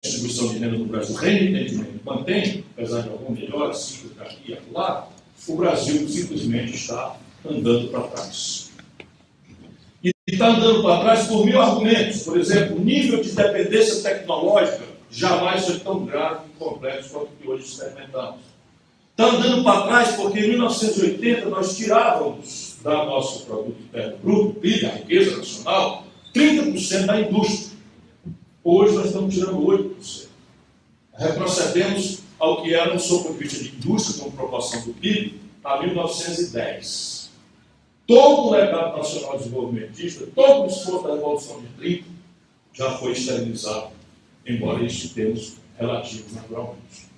distribuição de renda no Brasil, rendimentos mantém, apesar de alguma melhora, cíclica aqui e acolá, o Brasil simplesmente está andando para trás. E está andando para trás por 1000 argumentos. Por exemplo, o nível de dependência tecnológica jamais foi tão grave e complexo quanto que hoje experimentamos. Está andando para trás porque em 1980 nós tirávamos do nosso produto interno bruto, PIB, a riqueza nacional, 30% da indústria. Hoje nós estamos tirando 8%. Retrocedemos ao que era, no seu ponto de vista de indústria, como proporção do PIB, a 1910. Todo o legado nacional desenvolvimentista, todo o esforço da Revolução de 30 já foi esterilizado, embora isso em termos relativos, naturalmente.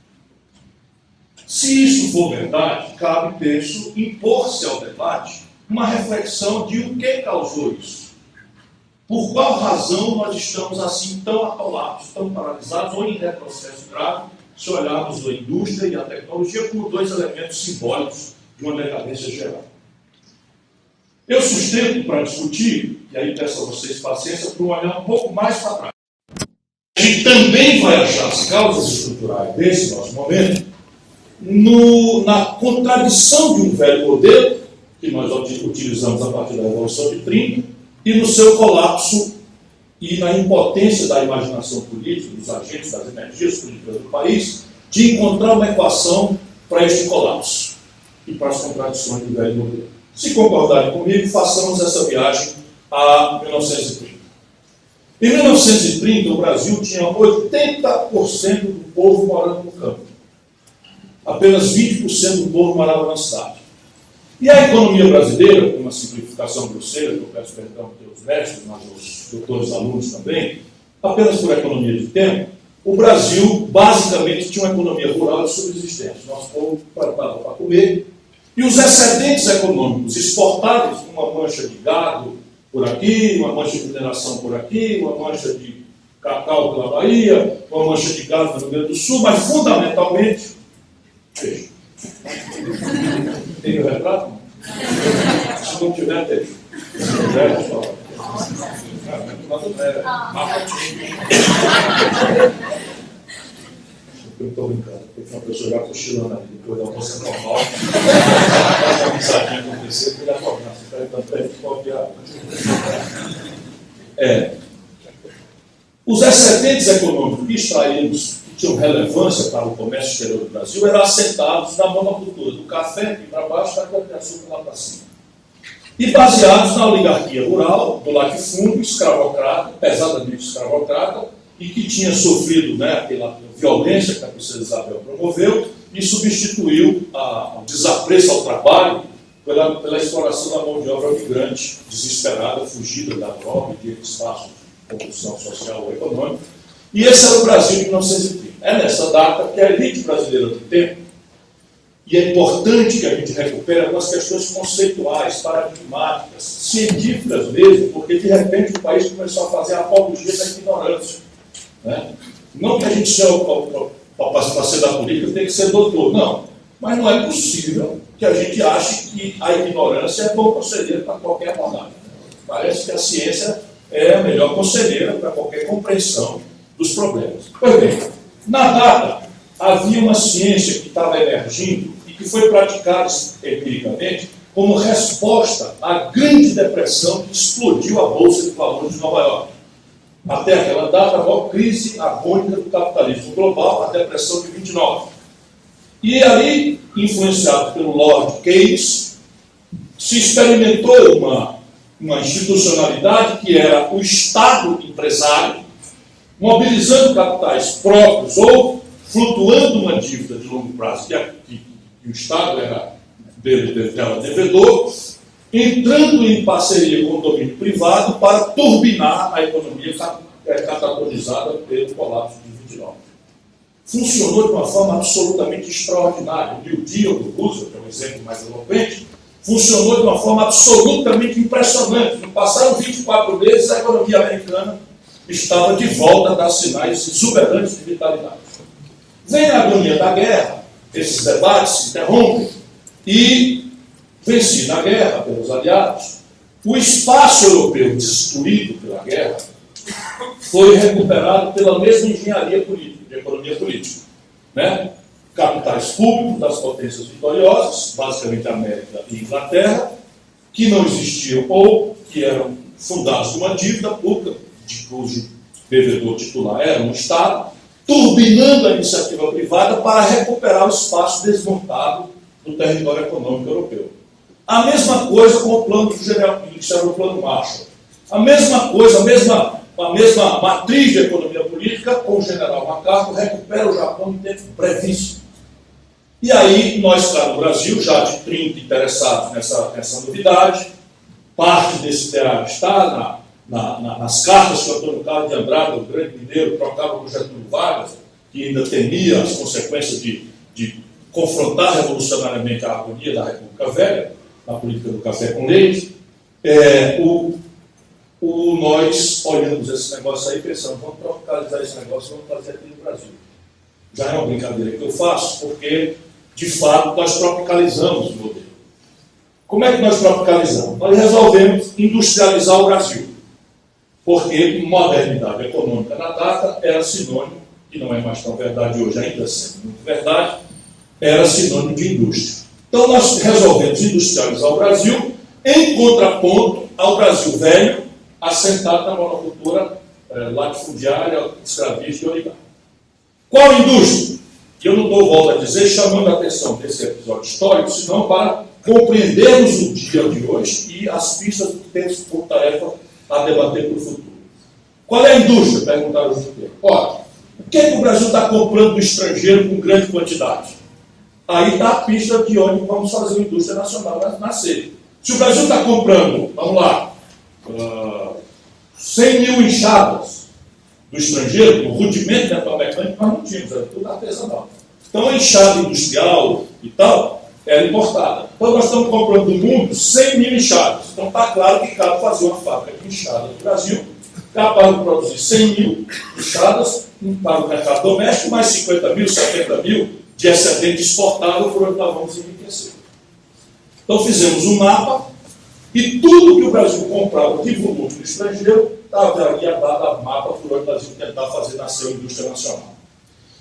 Se isso for verdade, cabe, penso, impor-se ao debate uma reflexão de o que causou isso. Por qual razão nós estamos assim tão atolados, tão paralisados ou em retrocesso grave, se olharmos a indústria e a tecnologia como dois elementos simbólicos de uma decadência geral. Eu sustento para discutir, e aí peço a vocês paciência, para um olhar um pouco mais para trás. A gente também vai achar as causas estruturais desse nosso momento na contradição de um velho modelo, que nós utilizamos a partir da Revolução de 30, e no seu colapso e na impotência da imaginação política, dos agentes, das energias políticas do país, de encontrar uma equação para este colapso e para as contradições do velho modelo. Se concordarem comigo, façamos essa viagem a 1930. Em 1930, o Brasil tinha 80% do povo morando no campo. Apenas 20% do povo morava na cidade. E a economia brasileira, com uma simplificação grosseira, que eu peço perdão para os mestres, mas os doutores alunos também, apenas por economia de tempo, o Brasil basicamente tinha uma economia rural de subsistência. Nosso povo plantava para comer, e os excedentes econômicos exportados, uma mancha de gado por aqui, uma mancha de mineração por aqui, uma mancha de cacau pela Bahia, uma mancha de gado no Rio Grande do Sul, mas fundamentalmente, veja, tem o retrato? Se não tiver, tem. Se não tiver, é só. Eu estou brincando, porque uma pessoa já cochilando ali, depois da almoço é normal. Faz uma pisadinha acontecer, porque ele acordar, se perde tanto tempo, pode os excedentes econômicos que extraímos, que tinham relevância para o comércio exterior do Brasil, eram assentados na monocultura do café aqui para baixo, da cana-de-açúcar lá para cima. E baseados na oligarquia rural, do latifúndio, escravocrata, pesadamente escravocrata, e que tinha sofrido aquela violência que a princesa Isabel promoveu e substituiu o desapreço ao trabalho pela exploração da mão de obra migrante, desesperada, fugida da droga e de espaço de compulsão social ou econômica. E esse era o Brasil de 1930. É nessa data que a elite brasileira do tempo, e é importante que a gente recupere algumas questões conceituais, paradigmáticas, científicas mesmo, porque de repente o país começou a fazer a apologia da ignorância. Não que a gente seja, para ser da política, tem que ser doutor, não. Mas não é possível que a gente ache que a ignorância é bom conselheiro para qualquer abordagem. Parece que a ciência é a melhor conselheira para qualquer compreensão dos problemas. Pois bem, na data, havia uma ciência que estava emergindo e que foi praticada empiricamente como resposta à grande depressão que explodiu a Bolsa de Valores de Nova York. Até aquela data, a maior crise agônica do capitalismo global, a depressão de 29. E ali, influenciado pelo Lord Keynes, se experimentou uma institucionalidade que era o Estado empresário, mobilizando capitais próprios ou flutuando uma dívida de longo prazo, que o Estado era devedor, entrando em parceria com o domínio privado para turbinar a economia catatonizada pelo colapso de 29. Funcionou de uma forma absolutamente extraordinária. O New Deal do Roosevelt, que é um exemplo mais eloquente, funcionou de uma forma absolutamente impressionante. No passaram 24 meses, a economia americana estava de volta a dar sinais exuberantes de vitalidade. Vem a agonia da guerra, esses debates se interrompem e, vencida a guerra pelos aliados, o espaço europeu destruído pela guerra foi recuperado pela mesma engenharia política, de economia política. Né? Capitais públicos das potências vitoriosas, basicamente América e Inglaterra, que não existiam ou que eram fundados numa dívida pública, de cujo devedor titular era um Estado, turbinando a iniciativa privada para recuperar o espaço desmontado do território econômico europeu. A mesma coisa com o plano do general Pires, que era o plano Marshall. A mesma coisa, a mesma matriz de economia política com o general MacArthur recupera o Japão em tempo brevíssimo. E aí, nós cá no Brasil, já de 30 interessados nessa novidade, parte desse teatro está nas cartas que o Antônio Carlos de Andrade, o grande mineiro, trocava com Getúlio Vargas, que ainda temia as consequências de confrontar revolucionariamente a harmonia da República Velha, na política do café com leite. Nós olhamos esse negócio aí e pensamos, vamos tropicalizar esse negócio, vamos fazer aqui no Brasil. Já é uma brincadeira que eu faço, porque, de fato, nós tropicalizamos o modelo. Como é que nós tropicalizamos? Nós resolvemos industrializar o Brasil, porque modernidade econômica na data era sinônimo, que não é mais tão verdade hoje, ainda sendo muito verdade, era sinônimo de indústria. Então nós resolvemos industrializar o Brasil em contraponto ao Brasil velho, assentado na monocultura latifundiária, escravista e oligarca. Qual indústria? Que eu não dou volta a dizer, chamando a atenção desse episódio histórico, senão para compreendermos o dia de hoje e as pistas que temos por tarefa a debater para o futuro. Qual é a indústria? Perguntaram os judeus. Olha, o que o Brasil está comprando do estrangeiro com grande quantidade? Aí está a pista de onde vamos fazer a indústria nacional nascer. Se o Brasil está comprando, vamos lá, 100 mil enxadas do estrangeiro, o rudimento de metalmecânico nós não tínhamos, era tudo artesanal. Então a enxada industrial e tal era importada. Então nós estamos comprando do mundo 100 mil enxadas. Então está claro que cabe fazer uma fábrica de enxada no Brasil, capaz de produzir 100 mil enxadas para o mercado doméstico, mais 50 mil, 70 mil de excedente exportável por onde nós vamos enriquecer. Então fizemos um mapa e tudo que o Brasil comprava de volume do estrangeiro estava ali dado a mapa por onde nós íamos tentar fazer nascer a indústria nacional.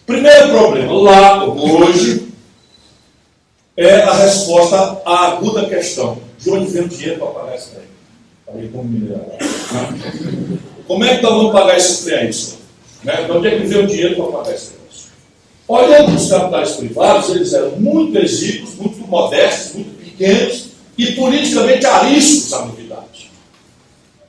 Primeiro problema, lá, hoje, é a resposta à aguda questão de onde vem o dinheiro para pagar esse trem. Falei como mineiro. Como é que nós vamos pagar esse trem aí, senhor? De onde é que vem o dinheiro para pagar esse trem? Olhando os capitais privados, eles eram muito exíguos, muito modestos, muito pequenos e politicamente ariscos à novidade.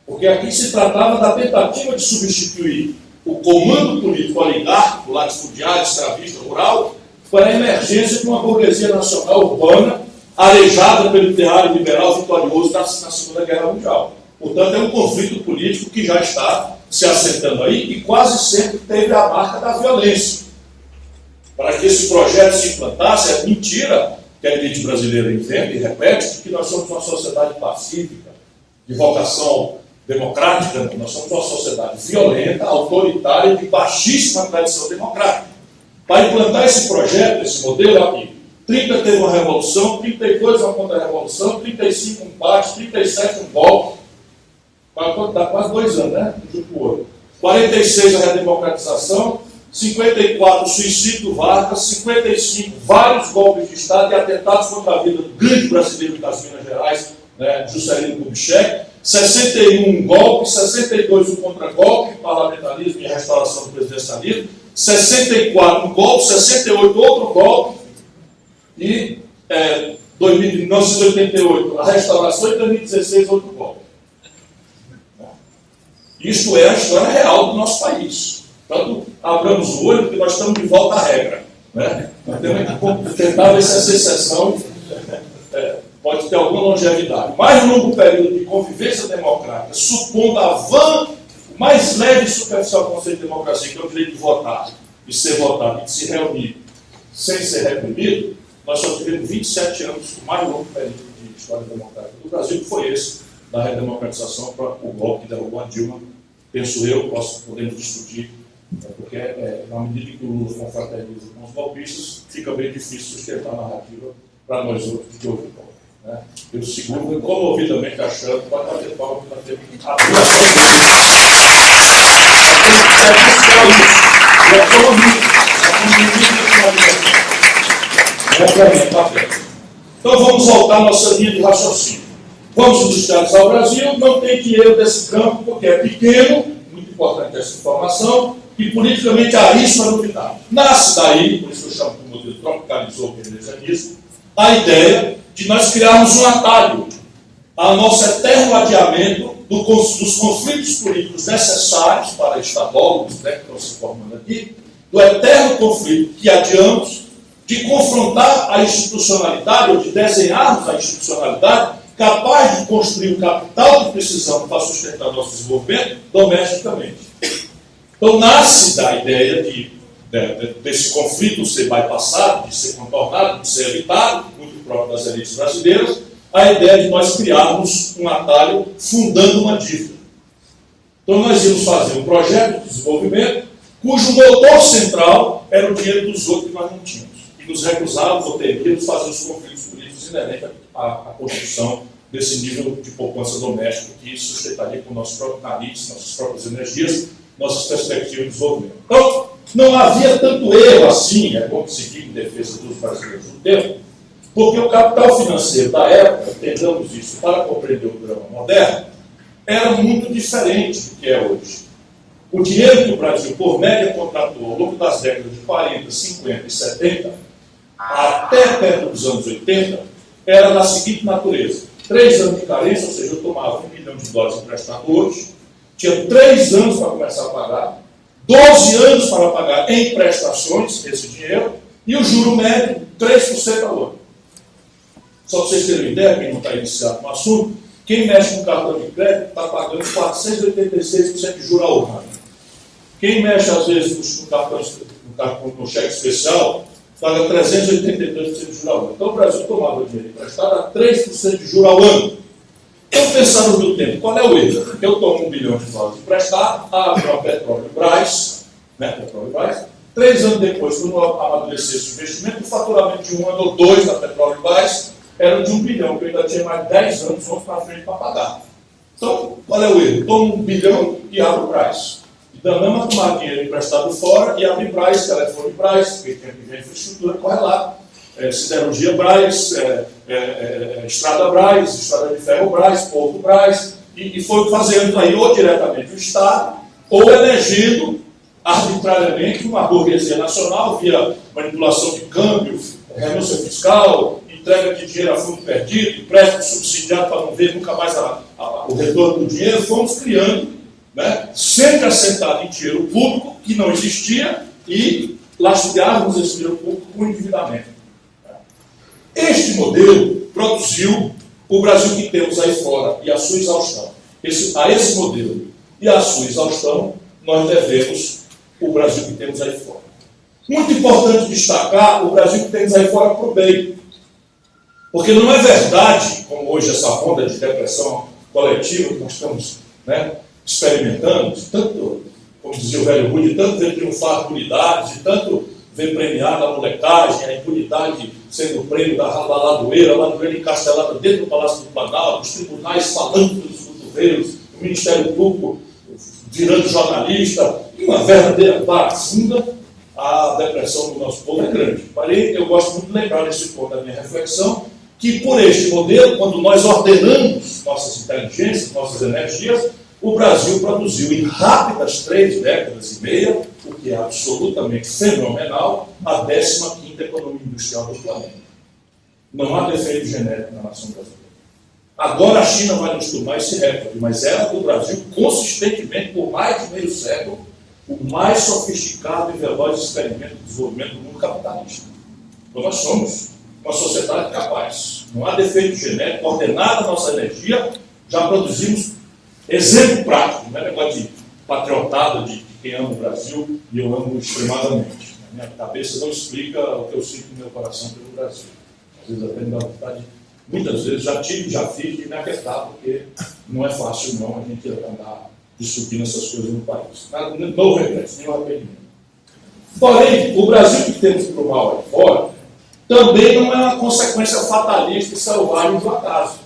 Porque aqui se tratava da tentativa de substituir o comando político oligárquico, latifundiário, escravista, rural, para a emergência de uma burguesia nacional urbana, arejada pelo ideário liberal vitorioso na Segunda Guerra Mundial. Portanto, é um conflito político que já está se assentando aí e quase sempre teve a marca da violência. Para que esse projeto se implantasse, é mentira que a elite brasileira inventa e repete, que nós somos uma sociedade pacífica, de vocação democrática, nós somos uma sociedade violenta, autoritária e de baixíssima tradição democrática. Para implantar esse projeto, esse modelo aqui, 30 teve uma revolução, 32 uma contra-revolução, 35 um empate, 37 um golpe, dá quase 2 anos, né? Junto com o outro. 46 a redemocratização, 54 o suicídio do Vargas, 55 vários golpes de Estado e atentados contra a vida do grande brasileiro das Minas Gerais, né, Juscelino Kubitschek, 61 um golpe, 62 um contra-golpe, parlamentarismo e restauração do presidencialismo, 64 um golpe, 68 outro golpe e 1988 a restauração e 2016 outro golpe. Isto é a história real do nosso país. Portanto, abramos o olho porque nós estamos de volta à regra. Né? Nós temos que tentar ver se essa exceção pode ter alguma longevidade. Mais longo período de convivência democrática, supondo o mais leve e superficial conceito de democracia, que é o direito de votar, de ser votado e de se reunir sem ser reprimido, nós só tivemos 27 anos, o mais longo período de história democrática do Brasil, que foi esse, da redemocratização para o golpe que derrubou a Dilma. Penso eu, podemos discutir, porque na medida que o Lula confraterniza com os golpistas, fica bem difícil sustentar a narrativa para nós outros que houve golpe. Né? Eu seguro comovidamente achando que pode bater palma que nós temos Então vamos voltar à nossa linha de raciocínio. Vamos industrializar o Brasil, não tem dinheiro desse campo, porque é pequeno, muito importante essa informação, e politicamente arisco a novidade. Nasce daí, por isso eu chamo de modelo tropicalizou o keynesianismo, a ideia de nós criarmos um atalho ao nosso eterno adiamento dos conflitos políticos necessários para estadólogos, né, que estão se formando aqui, do eterno conflito que adiamos de confrontar a institucionalidade, ou de desenharmos a institucionalidade capaz de construir o capital que precisamos para sustentar nosso desenvolvimento domesticamente. Então, nasce da ideia desse conflito ser bypassado, de ser contornado, de ser evitado, muito próprio das elites brasileiras, a ideia de nós criarmos um atalho fundando uma dívida. Então, nós íamos fazer um projeto de desenvolvimento cujo motor central era o dinheiro dos outros que nós não tínhamos. E nos recusávamos ou teríamos fazer os conflitos políticos inerentes à construção desse nível de poupança doméstica que sustentaria com o nosso próprio nariz, nossas próprias energias, nossas perspectivas de desenvolvimento. Então, não havia tanto erro assim, é bom que se diga em defesa dos brasileiros do tempo, porque o capital financeiro da época, entendamos isso para compreender o drama moderno, era muito diferente do que é hoje. O dinheiro que o Brasil, por média, contratou ao longo das décadas de 40, 50 e 70, até perto dos anos 80, era da seguinte natureza: 3 anos de carência, ou seja, eu tomava $1 bilhão emprestado hoje, tinha 3 anos para começar a pagar, 12 anos para pagar em prestações esse dinheiro, e o juro médio, 3% ao ano. Só para vocês terem uma ideia, quem não está iniciado no assunto, quem mexe com cartão de crédito está pagando 486% de juro ao ano. Quem mexe, às vezes, no cheque especial, paga 382% de juro ao ano. Então, o Brasil tomava dinheiro emprestado a 3% de juro ao ano. Então, pensando no tempo, qual é o erro? Eu tomo $1 bilhão emprestado, abro uma Petrobras, né, 3 anos depois, quando eu amadurecer esse investimento, o faturamento de 1 ano ou 2 da Petrobras era de $1 bilhão, que eu ainda tinha mais 10 anos para frente para pagar. Então, qual é o erro? Tomo $1 bilhão e abro o Braz. Da mesma tomar dinheiro emprestado fora e abrir Braz, telefone Braz, porque tem que ver a infraestrutura, corre lá. Siderurgia Braz, Estrada Braz, Estrada de Ferro Braz, Porto Braz, e foi fazendo aí ou diretamente o Estado, ou elegendo arbitrariamente uma burguesia nacional via manipulação de câmbio, renúncia fiscal, entrega de dinheiro a fundo perdido, empréstimo subsidiado para não ver nunca mais o retorno do dinheiro. Fomos criando, né, sempre assentado em dinheiro público que não existia e lastreávamos esse dinheiro público com endividamento. Este modelo produziu o Brasil que temos aí fora e a sua exaustão. A esse modelo e a sua exaustão, nós devemos o Brasil que temos aí fora. Muito importante destacar o Brasil que temos aí fora para o bem. Porque não é verdade, como hoje essa onda de depressão coletiva que nós estamos, né, experimentando, tanto, como dizia o velho Rude, tanto ver triunfar a impunidade, de tanto ver premiada a molecagem, a impunidade sendo o prêmio da ladoeira encastelada dentro do Palácio do Planalto, os tribunais falando pelos cotovelos, o Ministério Público virando jornalista, e uma verdadeira vacina. A depressão do nosso povo é grande. Porém, eu gosto muito de lembrar nesse ponto da minha reflexão, que por este modelo, quando nós ordenamos nossas inteligências, nossas energias, o Brasil produziu em rápidas 3 décadas e meia, o que é absolutamente fenomenal, a 15ª economia industrial do planeta. Não há defeito genérico na nação brasileira. Agora a China vai nos tomar esse recorde, mas era do Brasil consistentemente, por mais de meio século, o mais sofisticado e veloz experimento de desenvolvimento do mundo capitalista. Então nós somos uma sociedade capaz. Não há defeito genérico, ordenada a nossa energia, já produzimos exemplo prático, não é negócio de patriotada de quem ama o Brasil, e eu amo extremadamente. A minha cabeça não explica o que eu sinto no meu coração pelo Brasil. Às vezes até me dá vontade, muitas vezes já tive, já fiz, de me aquietar, porque não é fácil não a gente andar discutindo essas coisas no país. Não regresso, nenhum arrependimento. Porém, o Brasil que temos para o mal aí fora também não é uma consequência fatalista e selvagem do acaso.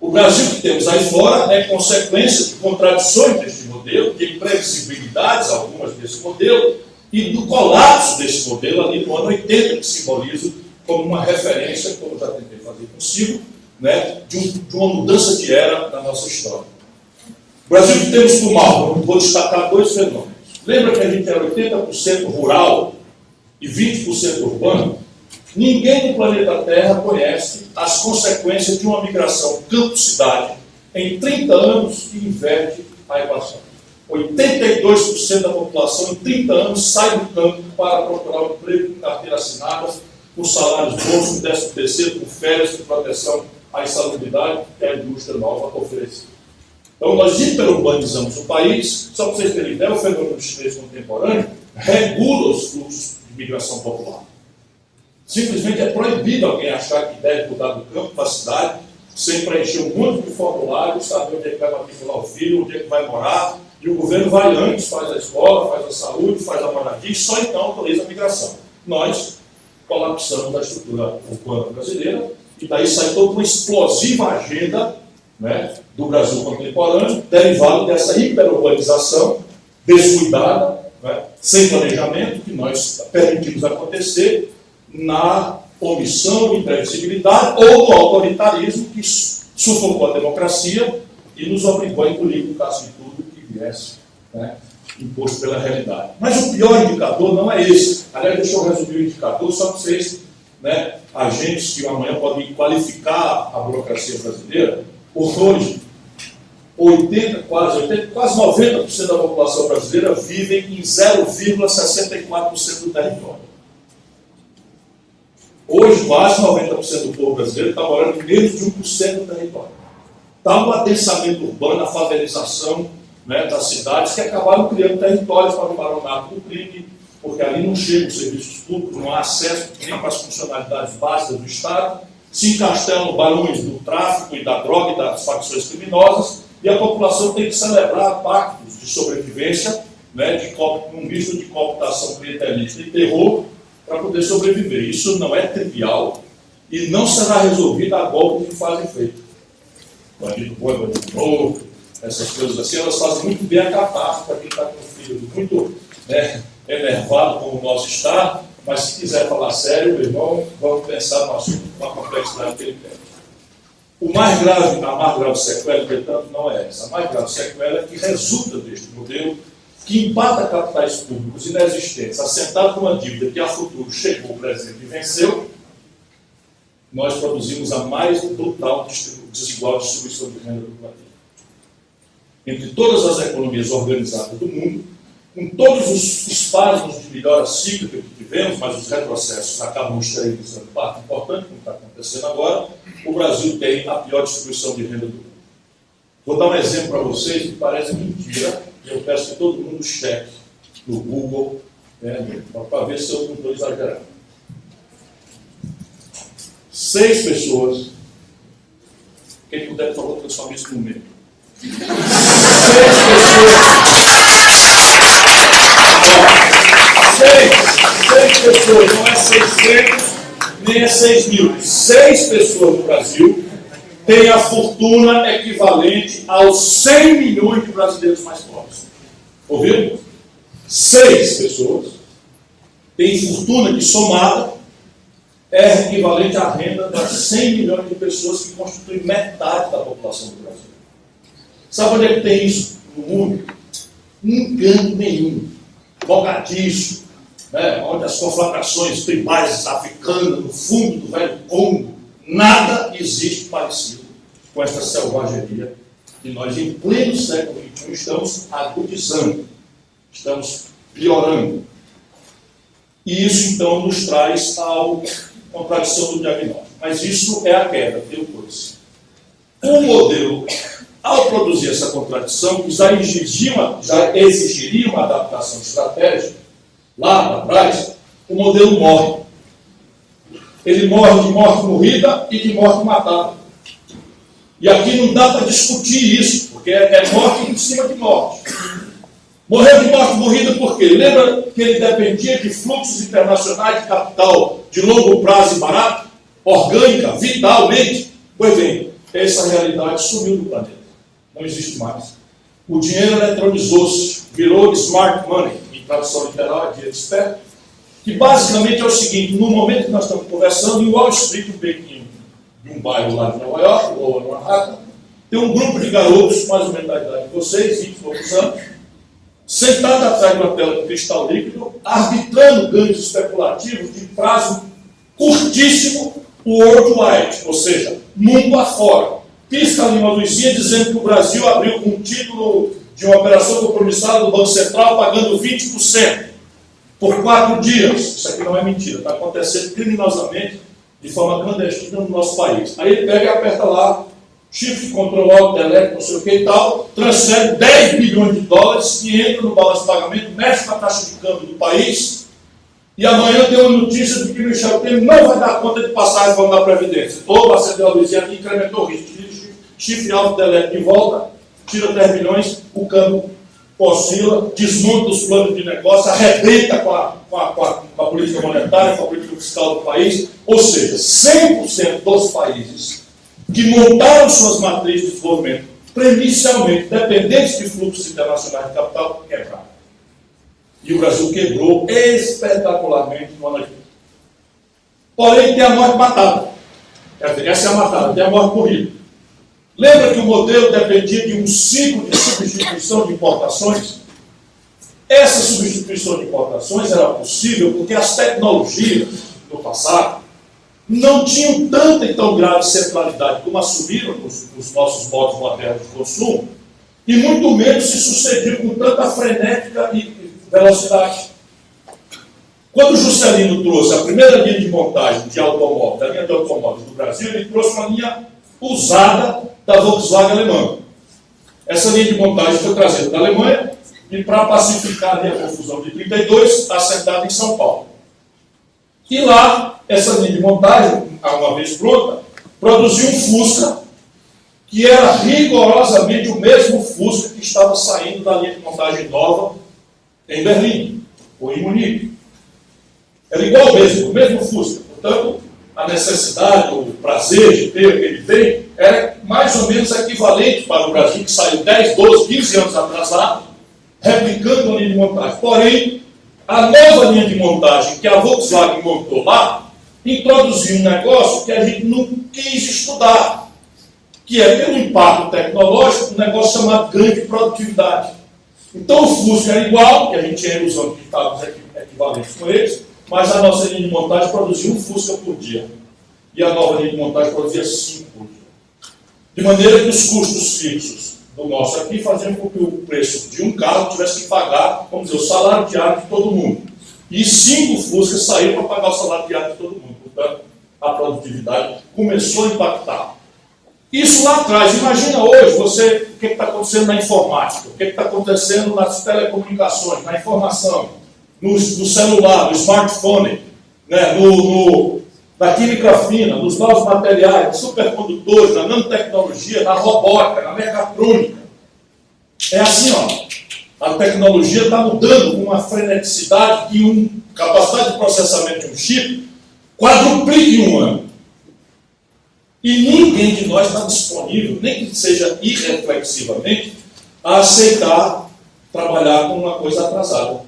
O Brasil que temos aí fora é consequência de contradições deste modelo modelo, de imprevisibilidades algumas desse modelo, e do colapso desse modelo ali no ano 80, que simboliza como uma referência, como eu já tentei fazer consigo, né, de uma mudança de era na nossa história. O Brasil que temos por mal, vou destacar dois fenômenos. Lembra que a gente era 80% rural e 20% urbano? Ninguém no planeta Terra conhece as consequências de uma migração campo-cidade em 30 anos que inverte a equação. 82% da população em 30 anos sai do campo para procurar um emprego com carteira assinada, com salários bons, com 13º, com férias, com proteção à insalubridade que a indústria nova oferece. Então, nós hiperurbanizamos o país. Só para vocês terem ideia, o fenômeno chinês contemporâneo regula os fluxos de migração popular. Simplesmente é proibido alguém achar que deve mudar do campo para a cidade sem preencher um monte de formulários, saber onde é que vai matricular o filho, onde é que vai morar, e o governo vai antes, faz a escola, faz a saúde, faz a moradia, e só então autoriza a migração. Nós colapsamos a estrutura urbana brasileira, e daí sai toda uma explosiva agenda, né, do Brasil contemporâneo, derivado dessa hiperurbanização descuidada, né, sem planejamento, que nós permitimos acontecer na omissão, imprevisibilidade ou do autoritarismo que sufocou a democracia e nos obrigou a engolir o caso de tudo que viesse, né, imposto pela realidade. Mas o pior indicador não é esse. Aliás, deixa eu resumir o indicador só para vocês, né, agentes que amanhã podem qualificar a burocracia brasileira. Hoje, quase 90% da população brasileira vivem em 0,64% do território. Hoje, quase 90% do povo brasileiro está morando em menos de 1% do território. Está um adensamento urbano, a favelização, né, das cidades, que acabaram criando territórios para o baronato do crime, porque ali não chegam os serviços públicos, não há acesso nem para as funcionalidades básicas do Estado, se encastelam barões do tráfico e da droga e das facções criminosas, e a população tem que celebrar pactos de sobrevivência, né, um misto de cooptação clientelista e terror, para poder sobreviver. Isso não é trivial e não será resolvido a golpe que fazem feito. Bandido bom, bandido novo, essas coisas assim, elas fazem muito bem a catástrofe para quem está com um filho muito, né, enervado como o nosso está, mas se quiser falar sério, meu irmão, vamos pensar no assunto com a complexidade que ele tem. A mais grave sequela, portanto, não é essa. A mais grave sequela é que resulta deste modelo que empata capitais públicos inexistentes, assentados numa dívida que a futuro chegou, por exemplo, e venceu. Nós produzimos a mais brutal desigual distribuição de renda do planeta. Entre todas as economias organizadas do mundo, com todos os espasmos de melhora cíclica que tivemos, mas os retrocessos acabam esterilizando parte importante, como está acontecendo agora, o Brasil tem a pior distribuição de renda do mundo. Vou dar um exemplo para vocês que parece mentira, e eu peço que todo mundo cheque no Google, né, para ver se eu não estou exagerando. 6 pessoas, quem puder, por favor, transforme isso no número. 6 pessoas, não é 600, nem é 6 mil. 6 pessoas no Brasil têm a fortuna equivalente aos 100 milhões de brasileiros mais pobres. Ouviram? 6 pessoas têm fortuna que, somada, é equivalente à renda das 100 milhões de pessoas que constituem metade da população do Brasil. Sabe onde é que tem isso no mundo? Em canto nenhum. Bocadiço, né, onde as conflagrações tribais africanas, no fundo do velho Congo, nada existe parecido com esta selvageria que nós, em pleno século XXI, estamos agudizando, estamos piorando. E isso, então, nos traz a contradição do diagnóstico. Mas isso é a queda, tem coisa. O modelo, ao produzir essa contradição, que já exigiria uma adaptação estratégica, lá para trás, o modelo morre. Ele morre de morte morrida e de morte matada. E aqui não dá para discutir isso, porque é morte em cima de morte. Morreu de morte morrida por quê? Lembra que ele dependia de fluxos internacionais de capital de longo prazo e barato? Orgânica, vitalmente? Pois bem, essa realidade sumiu do planeta. Não existe mais. o dinheiro eletrolizou-se, virou smart money, em tradução literal é dinheiro esperto, que basicamente é o seguinte: no momento que nós estamos conversando, em Wall Street, um bequinho de um bairro lá de Nova York, ou em Manhattan, tem um grupo de garotos, mais ou menos da idade de vocês, 20 e poucos anos, sentado atrás de uma tela de cristal líquido, arbitrando ganhos especulativos de prazo curtíssimo, worldwide, ou seja, mundo afora. Pisca ali uma luzinha dizendo que o Brasil abriu com o título de uma operação compromissada do Banco Central pagando 20% por 4 dias. Isso aqui não é mentira, está acontecendo criminosamente, de forma clandestina no nosso país. Aí ele pega e aperta lá, shift, control, alt, delete, não sei o que e tal, transfere 10 bilhões de dólares e entra no balanço de pagamento, mexe com a taxa de câmbio do país, e amanhã tem uma notícia de que o Michel Temer não vai dar conta de passar a reforma da Previdência. Todo acendeu a luzinha aqui, incrementou o risco. Shift, alt, delete de volta, tira 10 milhões, o câmbio oscila, desmonta os planos de negócio, arrebenta com a política monetária, com a política fiscal do país, ou seja, 100% dos países que montaram suas matrizes de desenvolvimento, premissionalmente dependentes de fluxos internacionais de capital, quebraram. E o Brasil quebrou espetacularmente no ano aqui. Porém, tem a morte matada. Essa é a matada, tem a morte corrida. Lembra que o modelo dependia de um ciclo de substituição de importações? Essa substituição de importações era possível porque as tecnologias do passado não tinham tanta e tão grave centralidade como assumiram nos nossos modos modernos de consumo, e muito menos se sucediam com tanta frenética e velocidade. Quando o Juscelino trouxe a primeira linha de montagem de automóveis, da linha de automóveis do Brasil, ele trouxe uma linha usada da Volkswagen alemã. Essa linha de montagem foi trazida da Alemanha e, para pacificar a confusão de 32, assentada em São Paulo. E lá, essa linha de montagem, uma vez pronta, produziu um Fusca que era rigorosamente o mesmo Fusca que estava saindo da linha de montagem nova em Berlim, ou em Munique. Era igual mesmo, o mesmo Fusca. Portanto, a necessidade, o prazer de ter o que ele tem, era mais ou menos equivalente para o Brasil, que saiu 10, 12, 15 anos atrasado, replicando a linha de montagem. Porém, a nova linha de montagem que a Volkswagen montou lá, introduziu um negócio que a gente não quis estudar, que é, pelo impacto tecnológico, um negócio chamado ganho de produtividade. Então o Fusca era igual, que a gente tinha ilusão que estava equivalentes com eles, mas a nossa linha de montagem produzia um Fusca por dia. E a nova linha de montagem produzia 5 por dia. De maneira que os custos fixos do nosso aqui faziam com que o preço de um carro tivesse que pagar, vamos dizer, o salário diário de todo mundo. E 5 Fuscas saíram para pagar o salário diário de todo mundo. Portanto, a produtividade começou a impactar. Isso lá atrás. Imagina hoje você, o que está acontecendo na informática, o que está acontecendo nas telecomunicações, na informação, no celular, no smartphone, né, na química fina, nos novos materiais, nos supercondutores, na nanotecnologia, na robótica, na mecatrônica. É assim, ó. A tecnologia está mudando com uma freneticidade que capacidade de processamento de um chip quadruplica em um ano. E ninguém de nós está disponível, nem que seja irreflexivamente, a aceitar trabalhar com uma coisa atrasada.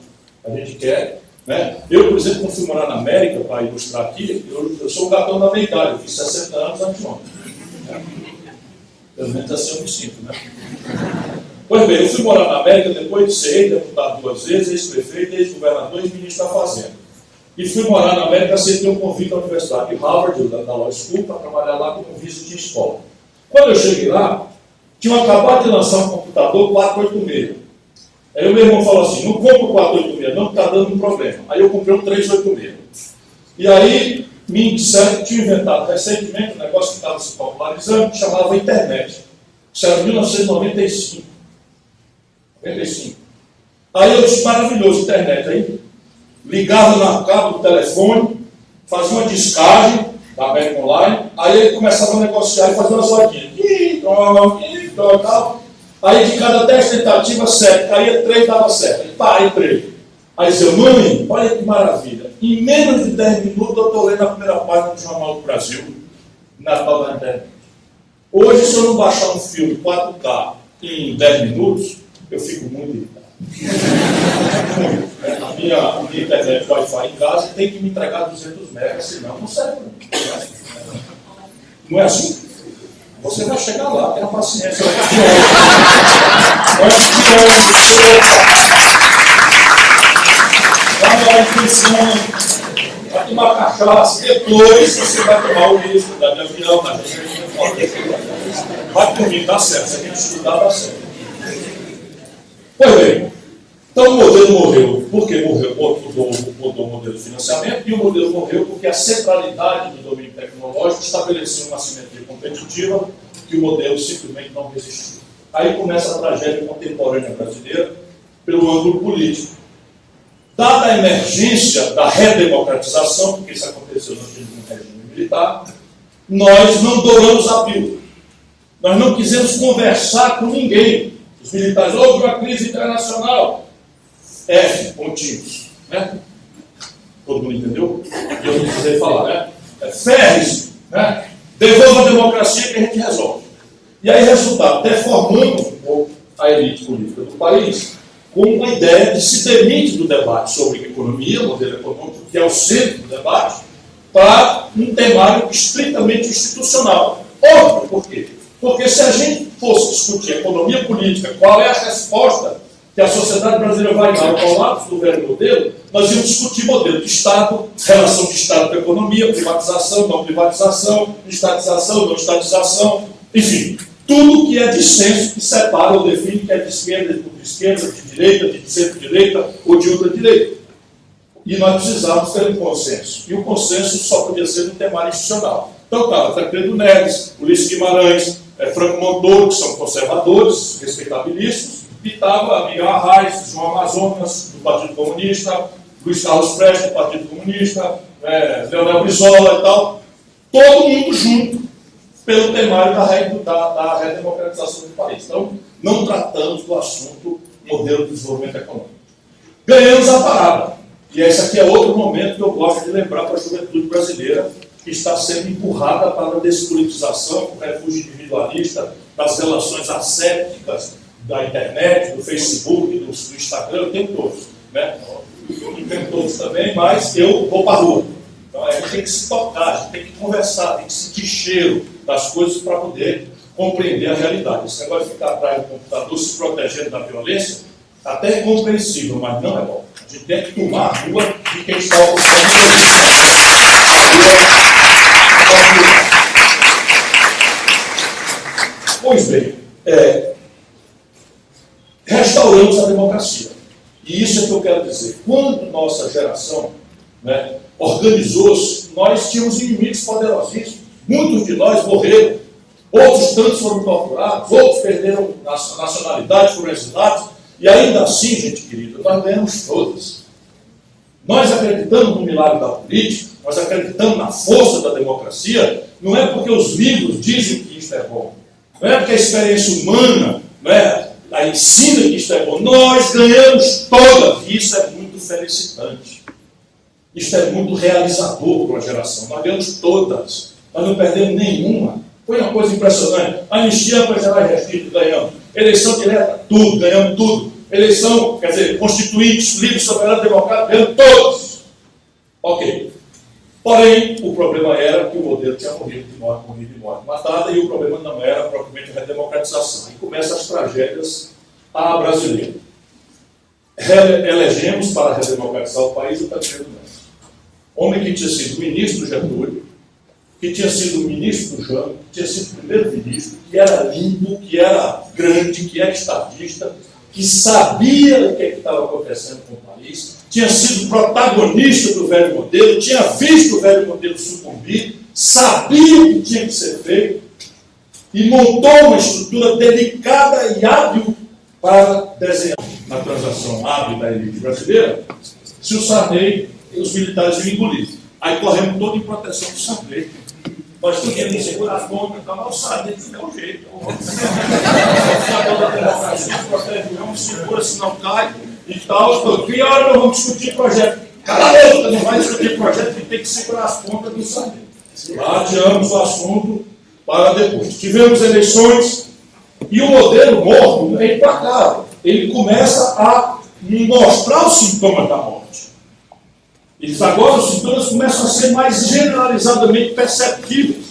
A gente quer, né? Eu, por exemplo, quando fui morar na América, para ilustrar aqui, eu sou um gatão da meia-idade, eu fiz 60 anos anteontem. Pelo menos assim eu me sinto, né? Pois bem, eu fui morar na América depois de ser deputado 2 vezes, ex-prefeito, ex-governador e ministro da Fazenda. E fui morar na América sem ter um convite da Universidade de Harvard, da Law School, para trabalhar lá como visiting scholar. Quando eu cheguei lá, tinham acabado de lançar um computador 486. Aí o meu irmão falou assim, não compra o 486, não, está dando um problema. Aí eu comprei um 386. E aí me disseram que tinha inventado recentemente um negócio que estava se popularizando, que chamava internet. Isso era 1995. 95. Aí eu disse, maravilhoso, internet. Aí ligava no cabo do telefone, fazia uma descarga da América Online, aí ele começava a negociar e fazia umas rodinhas. Tal. Aí de cada 10 tentativas, 7, caía 3, dava certo. Aí pá, aí 3. Aí dizia, mãe, olha que maravilha. Em menos de 10 minutos eu estou lendo a primeira página do Jornal do Brasil, na tal da internet. Hoje, se eu não baixar um filme 4K em 10 minutos, eu fico muito irritado. A minha internet Wi-Fi em casa tem que me entregar 200 megas, senão não serve. Não é assim? Você vai chegar lá, tenha paciência. Vai lá em pensão, vai tomar cachaça, depois você vai tomar o risco da minha avião, vai comigo, dá certo, se a gente estudar, dá certo. Pois bem, então o modelo morreu. Por que morreu? Mudou o modelo de financiamento, e o modelo morreu porque a centralidade do domínio tecnológico estabeleceu uma simetria competitiva que o modelo simplesmente não resistiu. Aí começa a tragédia contemporânea brasileira pelo ângulo político. Dada a emergência da redemocratização, porque isso aconteceu no regime militar, nós não douramos a pílula. Nós não quisemos conversar com ninguém. Os militares, houve uma crise internacional. Pontinhos. Né? Todo mundo entendeu? E eu não precisei falar, né? Ferre-se, né? Devolva a democracia que a gente resolve. E aí, resultado, deformamos um pouco a elite política do país com uma ideia de se demite do debate sobre economia, modelo econômico, que é o centro do debate, para um temário estritamente institucional. Óbvio, por quê? Porque se a gente fosse discutir economia política, qual é a resposta que a sociedade brasileira vai dar ao colapso do velho modelo, nós íamos discutir modelo de Estado, relação de Estado com a economia, privatização, não privatização, estatização, não estatização, enfim, tudo que é dissenso, que separa ou define que é de esquerda, de direita, de centro-direita ou de ultradireita. E nós precisávamos ter um consenso. E o consenso só podia ser no temário institucional. Então, estava Tancredo Neves, Ulisses Guimarães, Franco Montoro, que são conservadores, respeitabilíssimos, e estava Miguel Arraes, João Amazonas, do Partido Comunista, Luiz Carlos Prestes, do Partido Comunista, Leonel Brizola e tal, todo mundo junto pelo temário da redemocratização do país. Então, não tratamos do assunto modelo de desenvolvimento econômico. Ganhamos a parada. E esse aqui é outro momento que eu gosto de lembrar para a juventude brasileira, que está sendo empurrada para a despolitização, para o refúgio individualista, das relações assépticas da internet, do Facebook, do Instagram, eu tenho todos. Né? Eu tenho todos também, mas eu vou para a rua. Então a gente tem que se tocar, a gente tem que conversar, tem que sentir cheiro das coisas para poder compreender a realidade. Esse negócio de ficar atrás do computador se protegendo da violência, até é compreensível, mas não é bom. A gente tem que tomar a rua de quem está ocupando a rua. Pois bem, restauramos a democracia. E isso é que eu quero dizer. Quando nossa geração organizou-se, nós tínhamos inimigos poderosíssimos. Muitos de nós morreram, outros tantos foram torturados, outros perderam nacionalidade, foram exilados. E ainda assim, gente querida, nós ganhamos todas. Nós acreditamos no milagre da política, nós acreditamos na força da democracia, não é porque os livros dizem que isto é bom, não é porque a experiência humana a ensina que isto é bom. Nós ganhamos todas, e isso é muito felicitante. Isto é muito realizador para uma geração. Nós ganhamos todas, nós não perdemos nenhuma. Foi uma coisa impressionante. Anistia para gerar registro, ganhamos. Eleição direta, tudo, ganhamos tudo. Eleição, quer dizer, constituintes, livre, soberano, democrático, ganhamos todos. Ok. Porém, o problema era que o modelo tinha morrido de morte matada, e o problema não era propriamente a redemocratização. E começam as tragédias à brasileira. Elegemos para redemocratizar o país o Tancredo Neves. Homem que tinha sido ministro do Getúlio, que tinha sido ministro do Jango, que tinha sido primeiro-ministro, que era limpo, que era grande, que era estadista, que sabia o que estava acontecendo com o país, tinha sido protagonista do velho modelo, tinha visto o velho modelo sucumbir, sabia o que tinha que ser feito e montou uma estrutura delicada e hábil para desenhar na transação hábil da elite brasileira. Se o Sarney e os militares iam engolir, aí corremos todo em proteção do Sarney. Nós queríamos segurar as pontas, mas o Sarney não é um jeito. Vamos segura, se não cai e tal. Que hora nós vamos discutir projeto? Cara, não vai discutir projeto, que tem que segurar as pontas do Sarney. Adiamos o assunto para depois. Tivemos eleições e o modelo morto é implacável. ele começa a mostrar os sintomas da morte. Agora os sintomas começam a ser mais generalizadamente perceptíveis.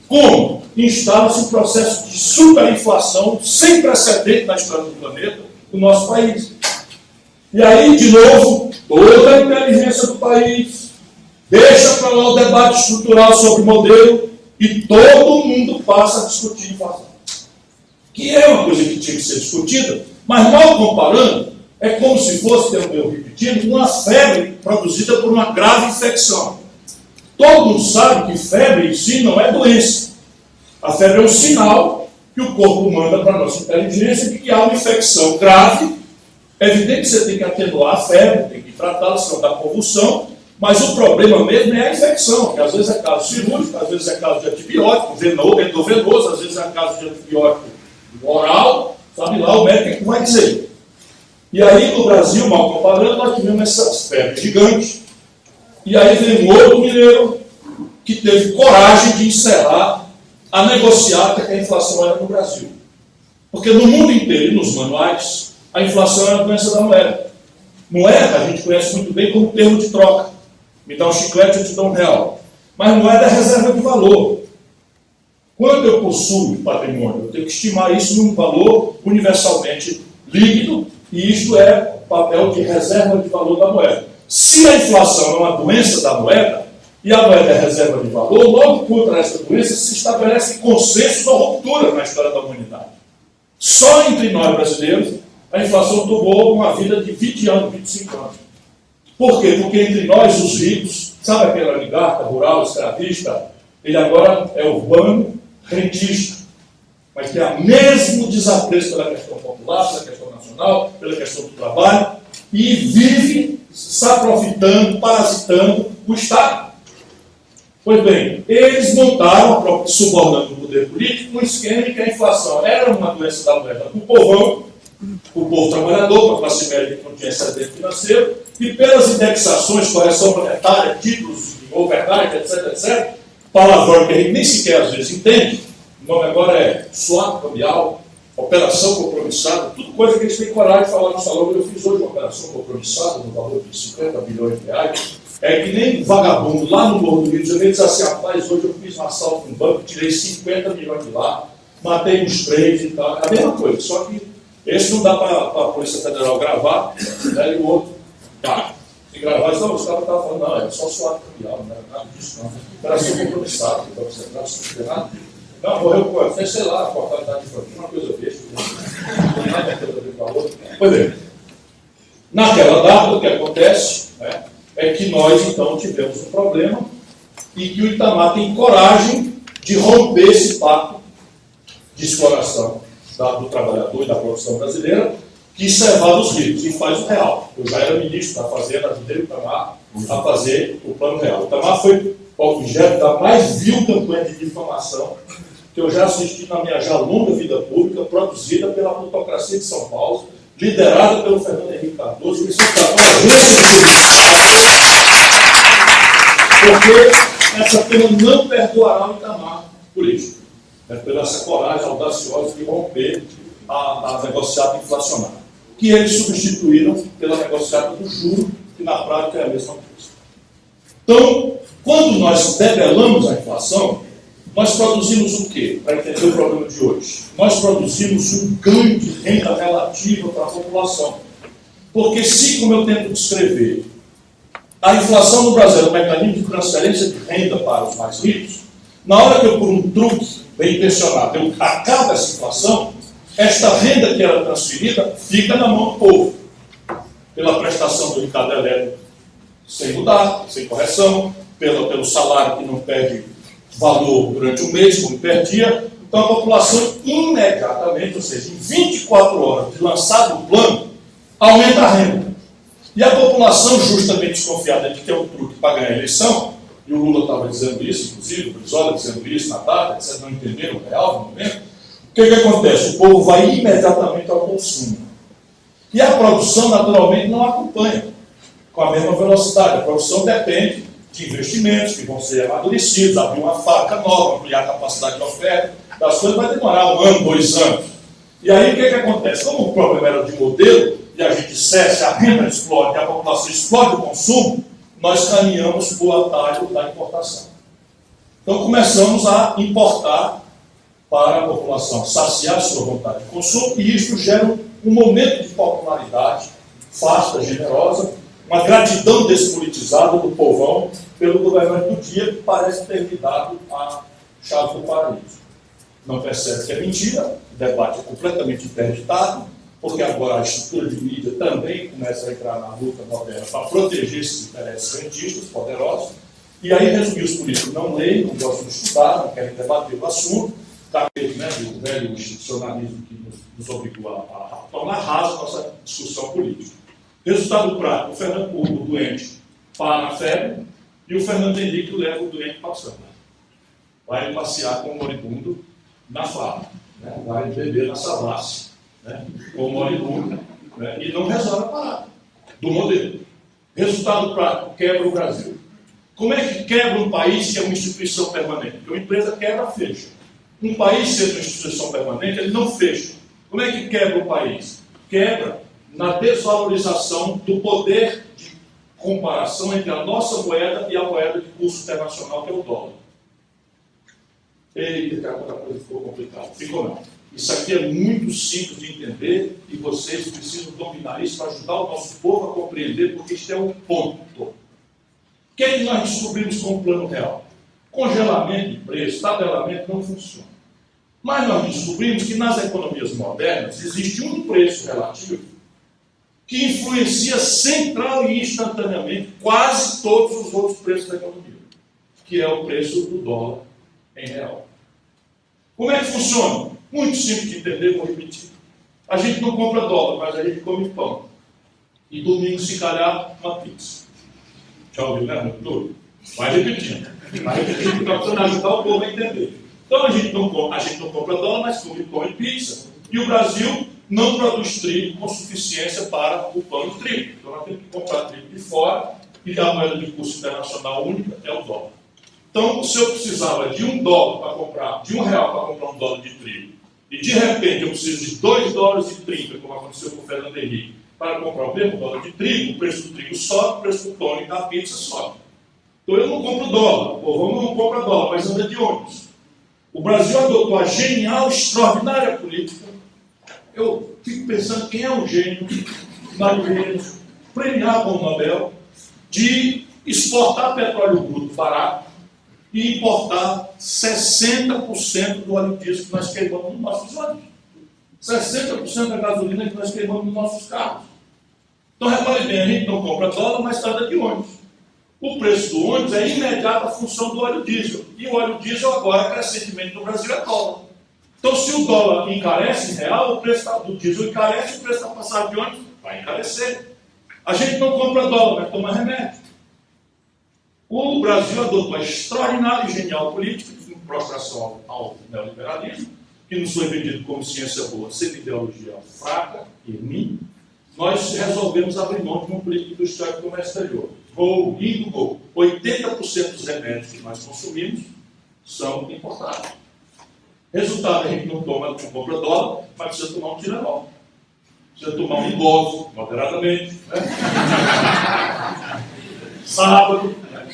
Como? Instala-se um processo de superinflação sem precedente na história do planeta, do nosso país. E aí, de novo, toda a inteligência do país deixa para lá o debate estrutural sobre o modelo e todo mundo passa a discutir inflação. Que é uma coisa que tinha que ser discutida, mas mal comparando, é como se fosse, eu repetindo, uma febre produzida por uma grave infecção. Todo mundo sabe que febre em si não é doença. A febre é um sinal que o corpo manda para a nossa inteligência de que há uma infecção grave. É evidente que você tem que atenuar a febre, tem que tratá-la, senão dá convulsão, mas o problema mesmo é a infecção, que às vezes é caso cirúrgico, às vezes é caso de antibiótico, endovenoso, às vezes é caso de antibiótico oral, sabe lá o médico que vai dizer. E aí no Brasil, mal comparando, nós tivemos essas febres gigantes, e aí vem um outro mineiro que teve coragem de encerrar a negociata que a inflação era no Brasil. Porque no mundo inteiro e nos manuais, a inflação é a doença da moeda. Moeda a gente conhece muito bem como termo de troca. Me dá um chiclete, eu te dou R$1. Mas moeda é reserva de valor. Quando eu possuo patrimônio, eu tenho que estimar isso num valor universalmente líquido, e isto é o papel de reserva de valor da moeda. Se a inflação é uma doença da moeda, e a moeda é reserva de valor, logo contra essa doença se estabelece consenso ou ruptura na história da humanidade. Só entre nós brasileiros, a inflação tomou uma vida de 20 anos, 25 anos. Por quê? Porque entre nós, os ricos, sabe aquele oligarca rural, escravista, ele agora é urbano, rentista, mas tem o mesmo desapreço pela questão popular, pela questão nacional, pela questão do trabalho, e vive se aprofitando, parasitando o Estado. Pois bem, eles montaram, subornando o poder político, um esquema em que a inflação era uma doença da moeda do povão, o povo trabalhador, para a classe média que não tinha excedente financeiro, e pelas indexações, correção monetária, títulos, overnight, etc., etc., palavrão que a gente nem sequer às vezes entende, o nome agora é swap cambial, operação compromissada, tudo coisa que eles têm coragem de falar no salão. Eu fiz hoje uma operação compromissada no valor de 50 bilhões de reais. É que nem vagabundo lá no Morro do Rio de Janeiro diz assim: rapaz, hoje eu fiz um assalto no banco, tirei 50 milhões de lá, matei uns 3 e tal. É a mesma coisa, só que esse não dá para a Polícia Federal gravar, né, e o outro tá. Se gravar, os caras estavam falando: não, é só swap cambial, não é nada disso, não. Operação compromissada, então você não se nada. Não, morreu com, sei lá, a mortalidade infantil, uma coisa besta. Não nada a ver com a outra. Pois bem, naquela data, o que acontece, né, é que nós, então, tivemos um problema e que o Itamar tem coragem de romper esse pacto de exploração do trabalhador e da produção brasileira, que servava os ricos, e faz o real. Eu já era ministro da Fazenda, ajudei o Itamar a fazer o plano real. O Itamar foi objeto da mais vil campanha de difamação que eu já assisti na minha já longa vida pública, produzida pela plutocracia de São Paulo, liderada pelo Fernando Henrique Cardoso, que se tratou porque essa pena não perdoará o Itamar por isso. É pela essa coragem audaciosa de romper a negociata inflacionária, que eles substituíram pela negociata do juro, que na prática é a mesma coisa. Então, quando nós debelamos a inflação, nós produzimos o quê? Para entender o problema de hoje. Nós produzimos um ganho de renda relativa para a população. Porque se, como eu tento descrever, a inflação no Brasil é um mecanismo de transferência de renda para os mais ricos, na hora que eu, por um truque bem intencionado, eu acabo essa inflação, esta renda que era transferida fica na mão do povo, pela prestação do Ricardo Elétrico sem mudar, sem correção, pelo salário que não perde valor durante o mês, como perdia. Então a população imediatamente, ou seja, em 24 horas de lançado o plano, aumenta a renda. E a população, justamente desconfiada de que é um truque para ganhar a eleição, e o Lula estava dizendo isso, inclusive, o Brizola dizendo isso na data, etc., não entenderam o real no momento, o que acontece? O povo vai imediatamente ao consumo. E a produção, naturalmente, não acompanha com a mesma velocidade. A produção depende de investimentos que vão ser amadurecidos, abrir uma fábrica nova, ampliar a capacidade de oferta, das coisas vai demorar 1 ano, 2 anos. E aí o que acontece? Como o problema era de modelo, e a gente cesse, a renda explode, a população explode o consumo, nós caminhamos para o atalho da importação. Então começamos a importar para a população saciar sua vontade de consumo, e isso gera um momento de popularidade vasta, generosa, uma gratidão despolitizada do povão pelo governante do dia, que parece ter lhe dado a chave do paraíso. Não percebe que é mentira, o debate é completamente interditado, porque agora a estrutura de mídia também começa a entrar na luta moderna para proteger esses interesses rentistas poderosos, e aí, resumir, os políticos não leem, não gostam de estudar, não querem debater o assunto, da vez, né, do velho institucionalismo que nos obrigou a tornar rasa a nossa discussão política. Resultado prático, o doente para a febre e o Fernando Henrique leva o doente para o samba. Vai passear com o moribundo na farra, né? Vai beber na savassi, né? Com o moribundo, né? E não resolve a parada do modelo. Resultado prático, quebra o Brasil. Como é que quebra um país que é uma instituição permanente? Porque uma empresa quebra, fecha. Um país sendo uma instituição permanente, ele não fecha. Como é que quebra o país? Quebra na desvalorização do poder de comparação entre a nossa moeda e a moeda de curso internacional, que é o dólar. Eita, a coisa ficou complicada. Ficou não. Isso aqui é muito simples de entender e vocês precisam dominar isso para ajudar o nosso povo a compreender, porque isto é um ponto. O que é que nós descobrimos com o plano real? Congelamento de preço, tabelamento não funciona. Mas nós descobrimos que nas economias modernas existe um preço relativo que influencia central e instantaneamente quase todos os outros preços da economia, que é o preço do dólar em real. Como é que funciona? Muito simples de entender, vou repetir. A gente não compra dólar, mas a gente come pão. E domingo, se calhar, uma pizza. Já ouviu, né? Muito? Vai repetindo. Vai repetindo para ajudar o povo a entender. Então a gente não compra dólar, mas come pão e pizza. E o Brasil não produz trigo com suficiência para o pão e trigo. Então nós temos que comprar trigo de fora, e a moeda de curso internacional única é o dólar. Então, se eu precisava de $1 para comprar, de R$1 para comprar $1 de trigo, e de repente eu preciso de $2,30, como aconteceu com o Fernando Henrique, para comprar o mesmo dólar de trigo, o preço do trigo sobe, o preço do pão e da pizza sobe. Então eu não compro dólar, o povo não compra dólar, mas anda de ônibus. O Brasil adotou a genial, extraordinária política. Eu fico pensando quem é o gênio brasileiro premiado com o Nobel de exportar petróleo bruto barato e importar 60% do óleo diesel que nós queimamos nos nossos ônibus. 60% da gasolina que nós queimamos nos nossos carros. Então, repare bem, a gente não compra dólar, mas anda de ônibus. O preço do ônibus é imediata a função do óleo diesel. E o óleo diesel agora, crescentemente no Brasil, é dólar. Então, se o dólar encarece em real, o preço do diesel encarece, o preço da passagem de ônibus vai encarecer. A gente não compra dólar, mas toma remédio. O Brasil adotou a extraordinária e genial política de prostração ao neoliberalismo, que nos foi vendido como ciência boa, sendo ideologia fraca e ruim. Nós resolvemos abrir mão de uma política industrial e comércio exterior. Gol, lindo gol. 80% dos remédios que nós consumimos são importados. Resultado, a gente não compra dólar, mas precisa tomar um Tilenol. Precisa tomar um Engolf, moderadamente. Né? Sábado. Né?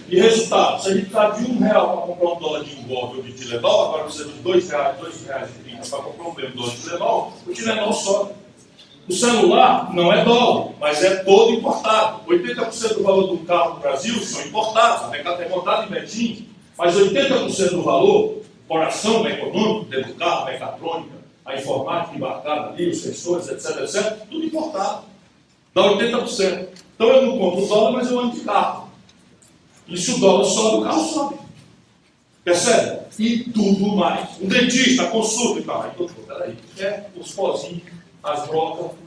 E resultado, se a gente está de R$1 para comprar $1 de Engolf ou de Tilenol, agora precisa de R$2,30 para comprar um mesmo $1 de Tilenol, o Tilenol sobe. O celular não é dólar, mas é todo importado. 80% do valor do carro no Brasil são importados. A mercado é montado em Betim, mas 80% do valor, coração econômico dentro do carro, a mecatrônica, a informática embarcada ali, os sensores, etc., tudo importado. Dá 80%. Então eu não compro dólar, mas eu ando de carro. E se o dólar sobe, o carro sobe. Percebe? E tudo mais. Um dentista, a consulta e tal. Aí, doutor, peraí. Os pozinhos, as brocas,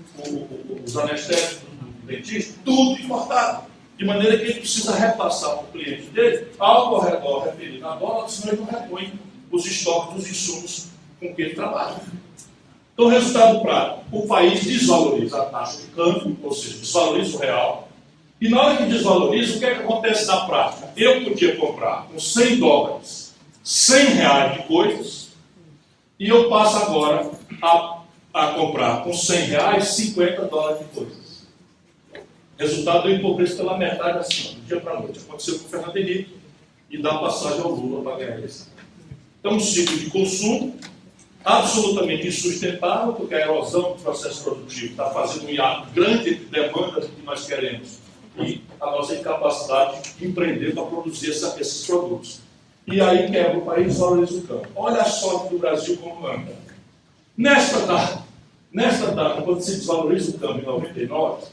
os anestésicos do dentista, tudo importado. De maneira que ele precisa repassar para o cliente dele algo ao redor referido a dólar, senão ele não repõe os estoques dos insumos com que ele trabalha. Então, resultado prático, o país desvaloriza a taxa de câmbio, ou seja, desvaloriza o real, e na hora que desvaloriza, o que é que acontece na prática? Eu podia comprar com $100, R$100 de coisas, e eu passo agora a comprar com R$100 50 dólares de coisas. Resultado, eu empobreci pela metade assim, do dia para a noite. Aconteceu com o Fernando Henrique e dá passagem ao Lula para ganhar isso. Então, um ciclo de consumo absolutamente insustentável, porque a erosão do processo produtivo está fazendo um hiato grande entre demanda do que nós queremos e a nossa incapacidade de empreender para produzir esses produtos. E aí quebra o país, valoriza o campo. Olha a sorte do Brasil como anda. Nesta data, quando se desvaloriza o câmbio em 99,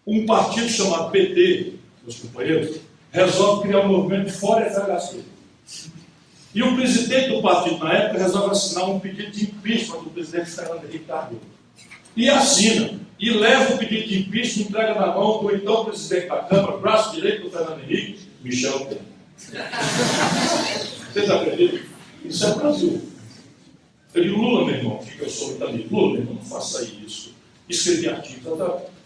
um partido chamado PT, meus companheiros, resolve criar um movimento fora FHC. E o presidente do partido, na época, resolve assinar um pedido de impeachment do presidente Fernando Henrique Cardoso. E assina, e leva o pedido de impeachment, entrega na mão do então presidente da Câmara, braço direito do Fernando Henrique, Michel Temer. Vocês acreditam? Isso é o Brasil. Eu digo, Lula, meu irmão, que eu sou muito amigo, Lula, meu irmão, não faça isso. Escrever artigos,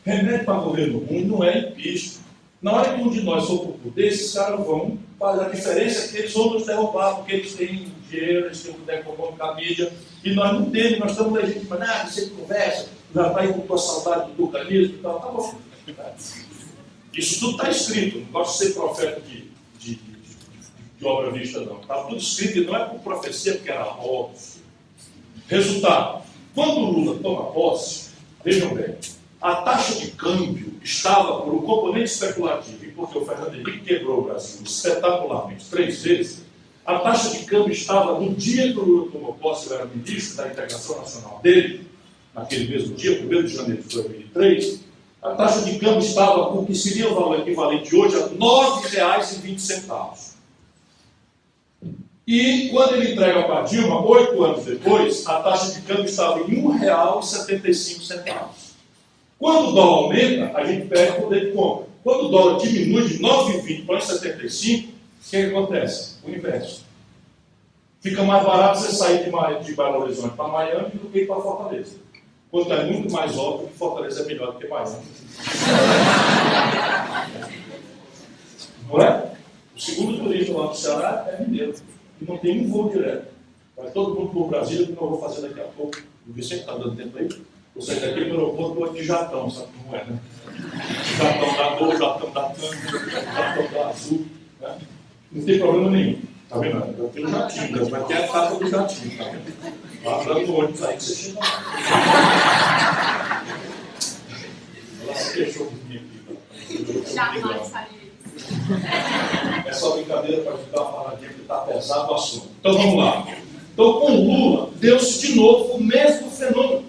remédio para morrer no mundo não é impeachment. Na hora que um de nós for para o poder, esses caras vão fazer a diferença é que eles vão nos derrubar, porque eles têm dinheiro, eles têm poder econômico, a mídia, e nós não temos, nós estamos legitimando, você conversa, já está aí com tua saudade do tucanismo e tal, tá bom. Isso tudo está escrito, não gosto de ser profeta de obra vista, não. Está tudo escrito, e não é por profecia, porque era óbvio. Resultado, quando o Lula toma posse, vejam bem, a taxa de câmbio estava por um componente especulativo, e porque o Fernando Henrique quebrou o Brasil espetacularmente 3 vezes, a taxa de câmbio estava, no dia que o Lula tomou posse, eu era ministro da Integração Nacional dele, naquele mesmo dia, 1º de janeiro de 2003, a taxa de câmbio estava, o que seria o valor equivalente hoje, a R$ 9,20. E quando ele entrega para a Dilma, 8 anos depois, a taxa de câmbio estava em R$ 1,75. Quando o dólar aumenta, a gente perde o poder de compra. Quando o dólar diminui de 9,20 para 1,75, o que acontece? O inverso. Fica mais barato você sair de Belo Horizonte para Miami do que ir para Fortaleza. Quando é muito mais óbvio que Fortaleza é melhor do que Miami. Não é? O segundo turista lá do Ceará é mineiro. E não tem um voo direto. Vai todo mundo para o Brasil, que eu vou fazer daqui a pouco. O Vicente está dando tempo aí. Você está aqui no aeroporto de Jatão, sabe como é, né? Jatão da Gol, Jatão da Câmara, Jatão da Azul. Né? Não tem problema nenhum. Tá vendo? Eu tenho um jatinho, vai ter a etapa do jatinho. Tá vendo? Lá dando ônibus aí que você chega lá. Ela se queixou comigo aqui. Jamais faria isso. É só brincadeira para ajudar a paradinha que está pesado o assunto. Então vamos lá. Então com o Lula, deu-se de novo o mesmo fenômeno.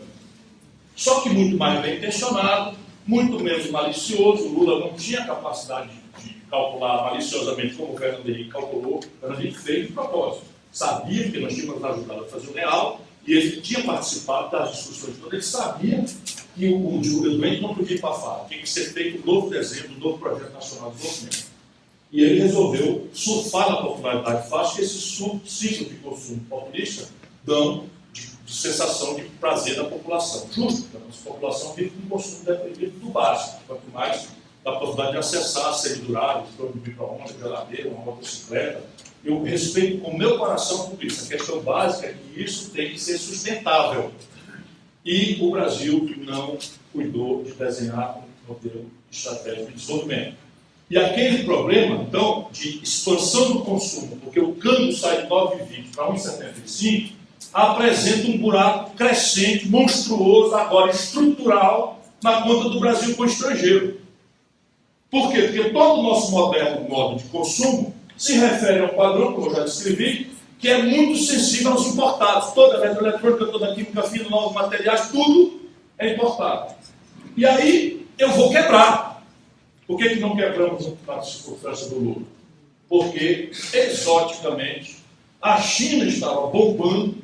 Só que muito mais bem intencionado, muito menos malicioso. O Lula não tinha capacidade de calcular maliciosamente como o Fernando Henrique calculou. O Fernando Henrique fez de propósito. Sabia que nós tínhamos ajudado a fazer o real e ele tinha participado das discussões todas. Ele sabia que o desenvolvimento não podia ir para fora. Tinha que ser feito um novo desenho, um novo projeto nacional de desenvolvimento. E ele resolveu surfar na popularidade fácil, e esse ciclo de consumo populista dão de sensação de prazer da população. Justo, porque a nossa população vive com um consumo deprimido do básico. Quanto mais da possibilidade de acessar semiduráveis, de micro-ondas, geladeira, uma motocicleta. Eu respeito com o meu coração tudo isso. A questão básica é que isso tem que ser sustentável. E o Brasil não cuidou de desenhar um modelo estratégico de desenvolvimento. E aquele problema, então, de expansão do consumo, porque o câmbio sai de 9,20 para 1,75, apresenta um buraco crescente, monstruoso, agora estrutural, na conta do Brasil com o estrangeiro. Por quê? Porque todo o nosso moderno modo de consumo se refere a um padrão, como eu já descrevi, que é muito sensível aos importados. Toda a eletroeletrônica, toda a química fina, novos materiais, tudo é importado. E aí eu vou quebrar. Por que não quebramos a circunstância do Lula? Porque, exoticamente, a China estava bombando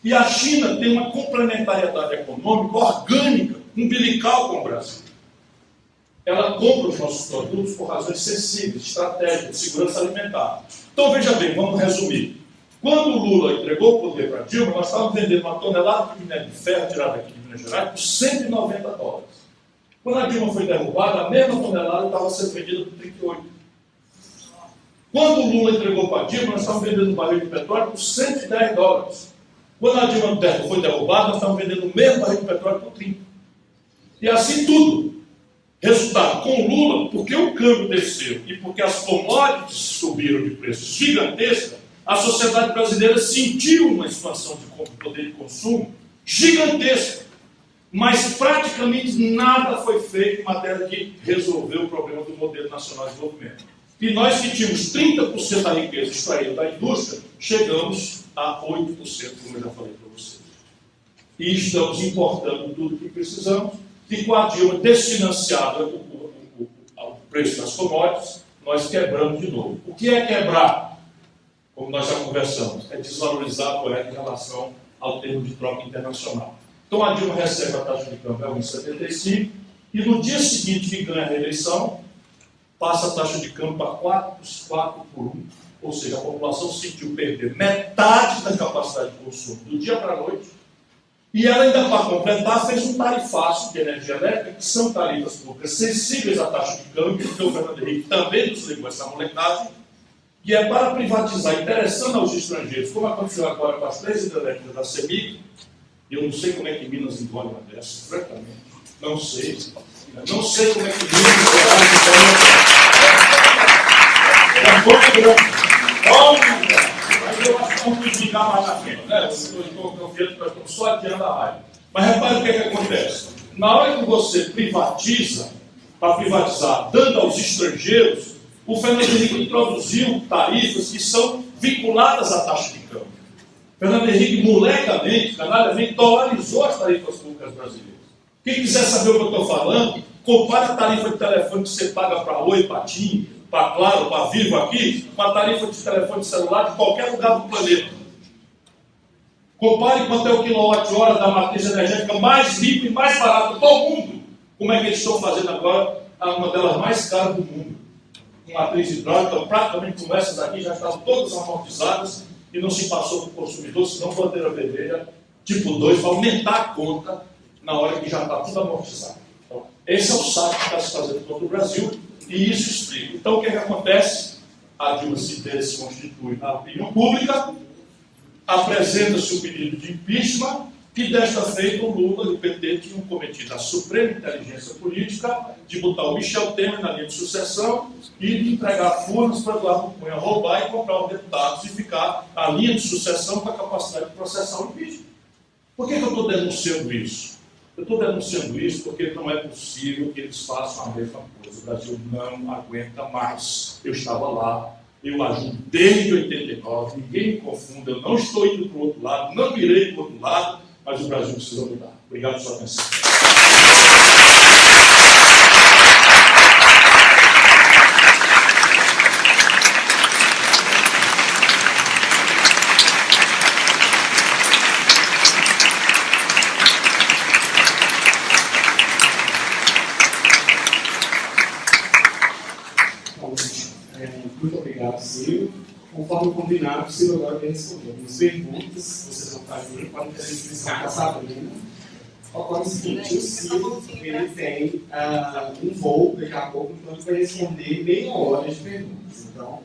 e a China tem uma complementariedade econômica orgânica, umbilical com o Brasil. Ela compra os nossos produtos por razões sensíveis, estratégicas, de segurança alimentar. Então, veja bem, vamos resumir. Quando o Lula entregou o poder para Dilma, nós estávamos vendendo uma tonelada de minério de ferro tirada aqui de Minas Gerais por $190. Quando a Dilma foi derrubada, a mesma tonelada estava sendo vendida por 38. Quando o Lula entregou para a Dilma, nós estávamos vendendo um barril de petróleo por $110. Quando a Dilma foi derrubada, nós estávamos vendendo o mesmo barril de petróleo por 30. E assim tudo. Resultado, com Lula, porque o câmbio desceu e porque as commodities subiram de preço gigantesca, a sociedade brasileira sentiu uma expansão de poder de consumo gigantesca. Mas praticamente nada foi feito em matéria de resolver o problema do modelo nacional de desenvolvimento. E nós que tínhamos 30% da riqueza extraída da indústria, chegamos a 8%, como eu já falei para vocês. E estamos importando tudo o que precisamos, e com a Dilma desfinanciada o preço das commodities, nós quebramos de novo. O que é quebrar? Como nós já conversamos, é desvalorizar a moeda em relação ao termo de troca internacional. Então a Dilma recebe a taxa de câmbio a 1,75 e no dia seguinte que ganha a reeleição, passa a taxa de câmbio para 4 por 1. Ou seja, a população sentiu perder metade da capacidade de consumo do dia para a noite. E ela ainda, para completar, fez um tarifaço de energia elétrica, que são tarifas públicas sensíveis à taxa de câmbio, porque o Fernando Henrique também nos ligou essa molecagem, que é para privatizar, interessando aos estrangeiros, como aconteceu agora com as 3 hidrelétricas da CEMIG. Eu não sei como é que Minas engole uma dessas, francamente. Não sei. Não sei como é que Minas engole uma dessas. Mas eu acho que vamos desligar mais na frente, né? Eu estou confiando que nós estamos só adiando a raiva. Mas repare o que acontece. Na hora que você privatiza, para privatizar, dando aos estrangeiros, o Fernando Henrique introduziu tarifas que são vinculadas à taxa de câmbio. Fernando Henrique, molecamente, canalhamente, dolarizou as tarifas públicas brasileiras. Quem quiser saber o que eu estou falando, compare a tarifa de telefone que você paga para Oi, para TIM, para Claro, para Vivo aqui, com a tarifa de telefone celular de qualquer lugar do planeta. Compare quanto é o quilowatt-hora da matriz energética mais limpa e mais barata do mundo. Como é que eles estão fazendo agora uma delas mais caras do mundo. Com matriz hidráulica, praticamente como essas aqui, já estavam todas amortizadas e não se passou para o consumidor, senão bandeira vermelha, tipo 2, para aumentar a conta na hora que já está tudo amortizado. Então, esse é o saque que está se fazendo contra o Brasil, e isso explica. Então, o que acontece? A Dilma se desconstitui na opinião pública, apresenta-se o pedido de impeachment, que desta feita o Lula e o PT tinham cometido a suprema inteligência política de botar o Michel Temer na linha de sucessão e de entregar furnas para Eduardo Cunha roubar e comprar os deputados e ficar a linha de sucessão com a capacidade de processar o impeachment. Por que eu estou denunciando isso? Eu estou denunciando isso porque não é possível que eles façam a mesma coisa. O Brasil não aguenta mais. Eu estava lá, eu ajudo desde 89, ninguém me confunda, eu não estou indo para o outro lado, não irei para o outro lado, mas o Brasil precisa mudar. Obrigado pela sua atenção. Muito obrigado, Ciro. Conforme combinado, Ciro agora vai responder algumas perguntas que vocês vão fazer para a inscrição da Sabrina. Ocorre o seguinte, o Ciro ele tem um voo daqui a pouco, então ele vai responder meia hora de perguntas. Então,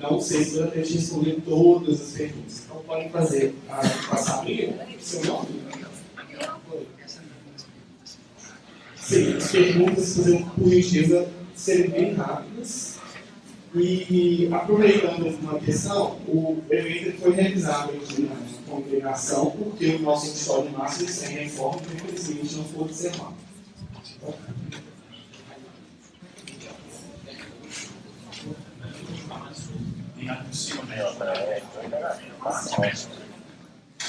não sei se vai ter de responder todas as perguntas. Então, podem fazer com a Sabrina, seu nome? Sim, as perguntas, por gentileza, serem bem rápidas. E, aproveitando uma questão, o evento foi realizado aqui na congregação, porque o nosso auditório máximo sem reforma, infelizmente, não foi observado.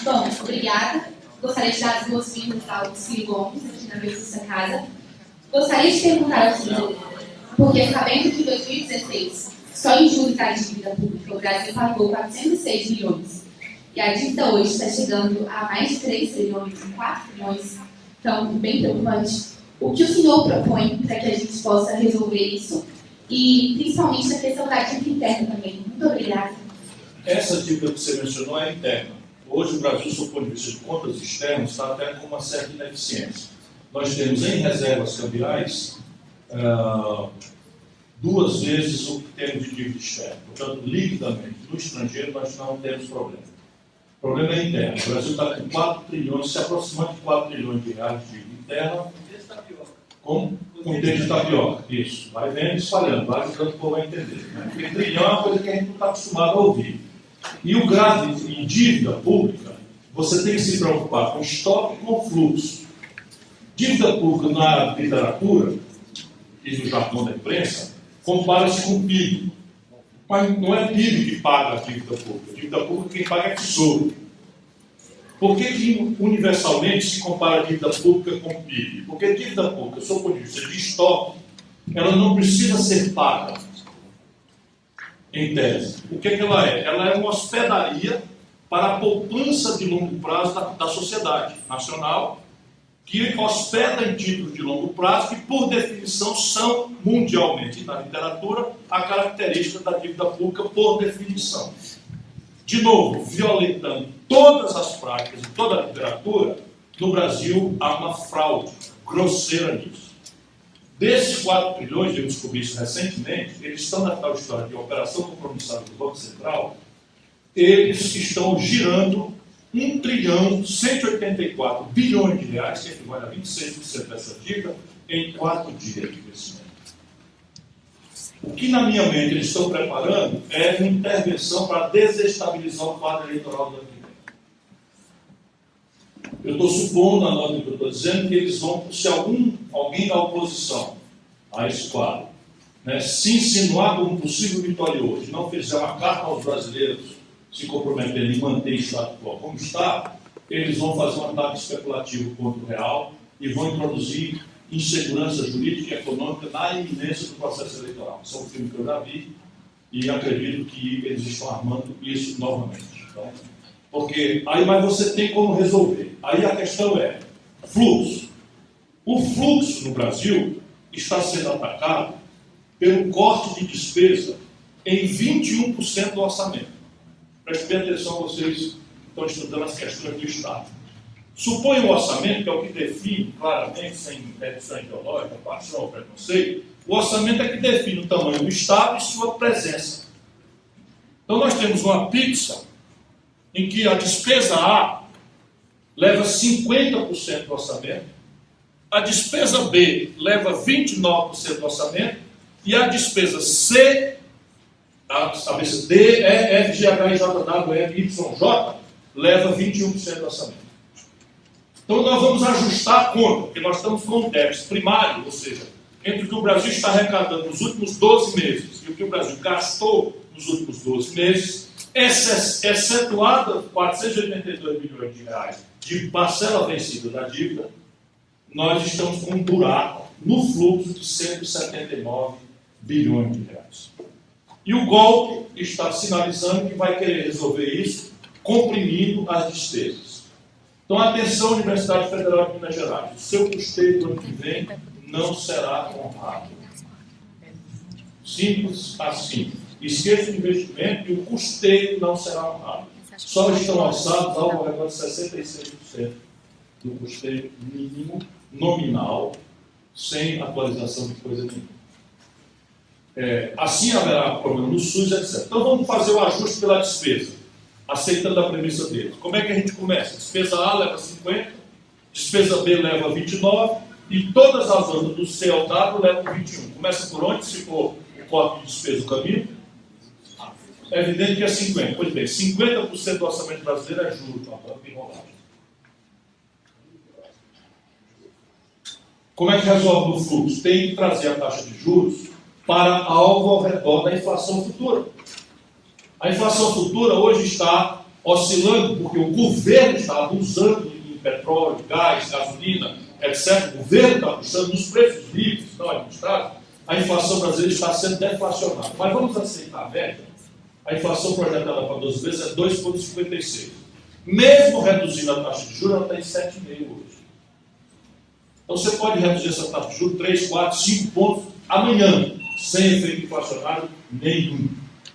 Bom, obrigada. Gostaria de dar as boas-vindas ao Ciro Gomes, aqui na Justiça Casa. Gostaria de perguntar ao Ciro, porque sabendo que em 2016, só em julho da dívida pública, o Brasil pagou 406 milhões. E a dívida hoje está chegando a mais de 3 trilhões, 4 trilhões. Então, bem preocupante. O que o senhor propõe para que a gente possa resolver isso? E, principalmente, a questão da dívida interna também. Muito obrigada. Essa dívida que você mencionou é interna. Hoje, o Brasil, sob o ponto de vista de contas externas, está até com uma certa ineficiência. Nós temos em reservas cambiais 2 vezes o que temos de dívida externa. Portanto, liquidamente, no estrangeiro, nós não temos problema. O problema é interno. O Brasil está com 4 trilhões, se aproximando de 4 trilhões de reais de dívida interna. Com o dedo de tapioca. Isso. Vai vendo, espalhando, vai ajudando o povo a entender. Né? Porque trilhão é uma coisa que a gente não está acostumado a ouvir. E o grave em dívida pública, você tem que se preocupar com estoque e com fluxo. Dívida pública na literatura e no jargão da imprensa compara-se com o PIB. Mas não é PIB que paga a dívida pública. A dívida pública quem paga é tesouro. Por que universalmente se compara a dívida pública com o PIB? Porque a dívida pública, sob o ponto de vista de estoque, ela não precisa ser paga, em tese. O que ela é? Ela é uma hospedaria para a poupança de longo prazo da sociedade nacional, que hospeda em títulos de longo prazo, que, por definição, são mundialmente, na literatura, a característica da dívida pública, por definição. De novo, violentando todas as práticas e toda a literatura, no Brasil há uma fraude grosseira nisso. Desses 4 trilhões, eu descobri isso recentemente, eles estão na tal história de operação compromissada do Banco Central, eles estão girando 1 trilhão 184 bilhões de reais, que equivale a 26% dessa dívida, em 4 dias de investimento. O que, na minha mente, eles estão preparando é uma intervenção para desestabilizar o quadro eleitoral do ano que vem. Eu estou supondo, na nota que eu estou dizendo, que eles vão, se alguém da oposição a esse quadro, né, se insinuar como possível vitorioso e não fizer uma carta aos brasileiros se comprometendo em manter o status quo como está, eles vão fazer um ataque especulativo contra o real e vão introduzir insegurança jurídica e econômica na iminência do processo eleitoral. Isso é um filme que eu já vi e acredito que eles estão armando isso novamente. Então, porque aí, mas você tem como resolver. Aí a questão é fluxo. O fluxo no Brasil está sendo atacado pelo corte de despesa em 21% do orçamento. Prestem atenção, vocês que estão estudando as questões do Estado. Supõe o orçamento, que é o que define claramente, sem redução ideológica, paixão ou preconceito, o orçamento é que define o tamanho do Estado e sua presença. Então nós temos uma pizza em que a despesa A leva 50% do orçamento, a despesa B leva 29% do orçamento e a despesa C, a cabeça D, E, F, G, H, I, J, W, M, Y, J, leva 21% do orçamento. Então nós vamos ajustar a conta, porque nós estamos com um déficit primário, ou seja, entre o que o Brasil está arrecadando nos últimos 12 meses e o que o Brasil gastou nos últimos 12 meses, excetuada 482 bilhões de reais de parcela vencida da dívida, nós estamos com um buraco no fluxo de 179 bilhões de reais. E o golpe está sinalizando que vai querer resolver isso comprimindo as despesas. Então, atenção, Universidade Federal de Minas Gerais, o seu custeio do ano que vem não será honrado. Simples assim. Esqueça o investimento e o custeio não será honrado. Só estão alçados algo ao redor de 66% do custeio mínimo nominal, sem atualização de coisa nenhuma. Assim haverá problema no SUS, etc. Então, vamos fazer o ajuste pela despesa, aceitando a premissa deles. Como é que a gente começa? Despesa A leva 50, despesa B leva 29 e todas as outras do C ao W levam 21. Começa por onde? Se for o corte de despesa do caminho, é evidente que é 50. Pois bem, 50% do orçamento brasileiro é juros, uma banca enrolagem. Como é que resolve o fluxo? Tem que trazer a taxa de juros para algo ao redor da inflação futura. A inflação futura hoje está oscilando, porque o governo está abusando de petróleo, gás, gasolina, etc. O governo está abusando dos preços livres, não administrados. A inflação brasileira está sendo deflacionada. Mas vamos aceitar a média. A inflação projetada para 12 meses é 2,56. Mesmo reduzindo a taxa de juros, ela está em 7,5 hoje. Então você pode reduzir essa taxa de juros 3, 4, 5 pontos amanhã, sem efeito inflacionário nenhum.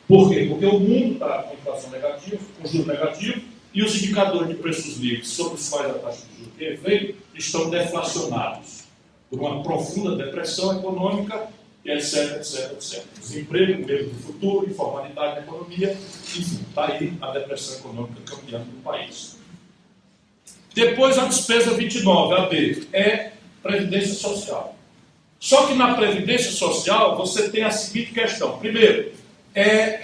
Por quê? Porque o mundo está com inflação negativa, com juros negativos, e os indicadores de preços livres sobre os quais a taxa de juros tem efeito estão deflacionados por uma profunda depressão econômica e etc, etc, etc. Desemprego, medo do futuro, informalidade na economia, enfim, está aí a depressão econômica campeando no país. Depois a despesa 29, a D, é Previdência Social. Só que na Previdência Social você tem a seguinte questão. Primeiro, é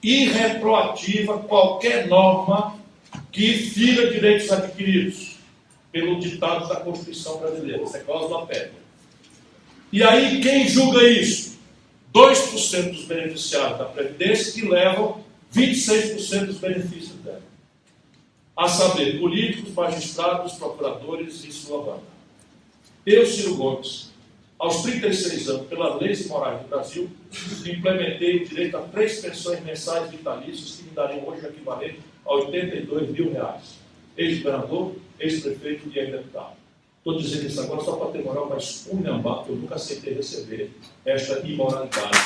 irretroativa qualquer norma que fira direitos adquiridos pelo ditado da Constituição brasileira. Isso é cláusula pétrea. E aí, quem julga isso? 2% dos beneficiários da Previdência que levam 26% dos benefícios dela. A saber, políticos, magistrados, procuradores e sua banda. Eu, Ciro Gomes, aos 36 anos, pelas leis e morais do Brasil, implementei o direito a 3 pensões mensais vitalícias que me dariam hoje o equivalente a R$82 mil. Ex-governador, ex-prefeito e ex-deputado. Estou dizendo isso agora só para ter moral, mas culhambar, eu nunca aceitei receber esta imoralidade.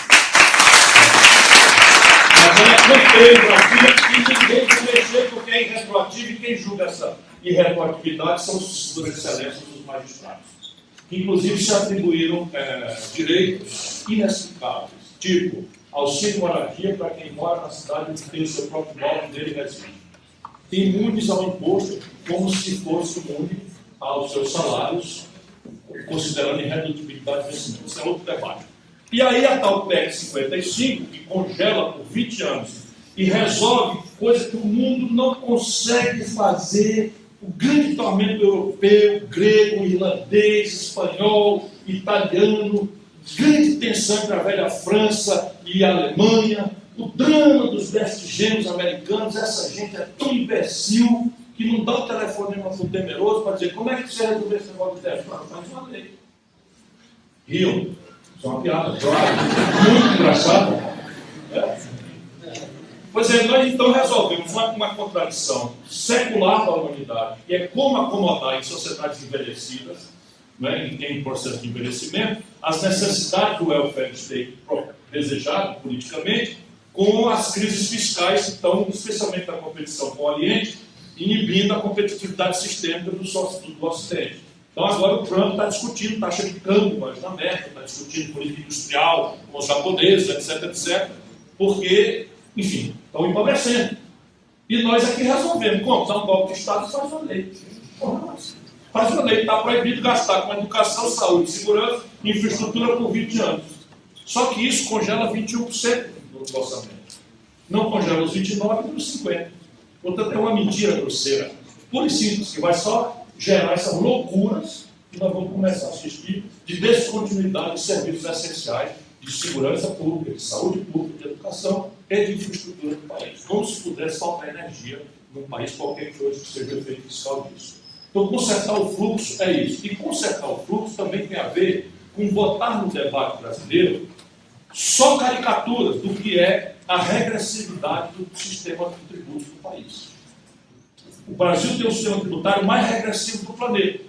Agora, comprei o Brasil e ninguém vai mexer porque é irretroativo e quem julga essa irretroatividade são os suas excelências dos magistrados, que inclusive se atribuíram direitos inexplicáveis, tipo auxílio moradia para quem mora na cidade e tem o seu próprio imóvel dele e reside. Imunes ao imposto, como se fosse imune aos seus salários, considerando irredutibilidade de vencimento. Isso é outro debate. E aí a tal PEC 55, que congela por 20 anos e resolve coisa que o mundo não consegue fazer, o grande tormento europeu, grego, irlandês, espanhol, italiano, grande tensão entre a velha França e a Alemanha, o drama dos vestigênios americanos. Essa gente é tão imbecil que não dá o telefone para o temeroso para dizer como é que você resolveu esse negócio de teste. Não, faz uma lei. Riam. Isso é uma piada, claro. Muito engraçada. Pois é, nós então resolvemos uma contradição secular da humanidade, que é como acomodar em sociedades envelhecidas, né, em processo de envelhecimento, as necessidades do welfare state desejado politicamente, com as crises fiscais que estão, especialmente na competição com o Oriente, inibindo a competitividade sistêmica do Ocidente. Então agora o Trump está discutindo taxa de câmbio com a América, está discutindo política industrial com os japoneses, etc, etc, porque, enfim, estão empobrecendo. E nós aqui resolvemos. Como? Dá um golpe de Estado e faz uma lei. Faz uma lei. Está proibido gastar com educação, saúde, segurança e infraestrutura por 20 anos. Só que isso congela 21% do orçamento. Não congela os 29% e os 50%. Portanto, é uma mentira grosseira, pura e simples, que vai só gerar essas loucuras que nós vamos começar a assistir de descontinuidade de serviços essenciais de segurança pública, de saúde pública, de educação e de infraestrutura do país. Como se pudesse faltar energia num país qualquer coisa que seja o efeito fiscal disso. Então, consertar o fluxo é isso. E consertar o fluxo também tem a ver com botar no debate brasileiro só caricaturas do que é a regressividade do sistema de tributos do país. O Brasil tem o sistema tributário mais regressivo do planeta.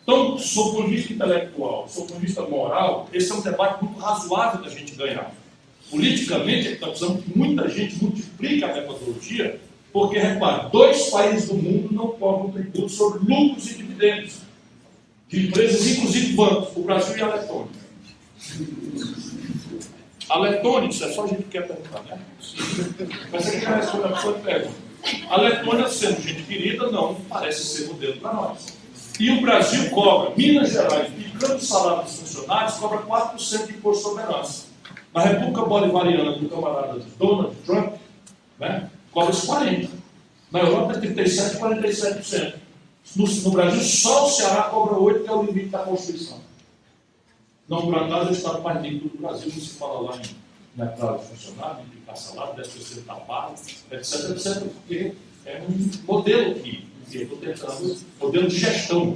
Então, sob o ponto de vista intelectual, sob o ponto de vista moral, esse é um debate muito razoável da gente ganhar. Politicamente, nós precisamos que muita gente multiplique a metodologia, porque, repare, 2 países do mundo não cobram tributo sobre lucros e dividendos de empresas, inclusive bancos, o Brasil e a Letônia. A Letônia, isso é só a gente que quer perguntar, né? Mas você quer responder a pessoa que pergunta. A Letônia, sendo gente querida, não parece ser modelo para nós. E o Brasil cobra, Minas Gerais, picando o salário dos funcionários, cobra 4% de imposto sobre herança. Na República Bolivariana do camarada Donald Trump, né, cobra 40%. Na Europa é 37% e 47%. No Brasil, só o Ceará cobra 8%, que é o limite da Constituição. Não, por acaso, é o estado mais rico do Brasil, não se fala lá em atraso de funcionário, em picar salário, 10% da barra, etc, etc, porque é um modelo que eu estou tentando, modelo de gestão.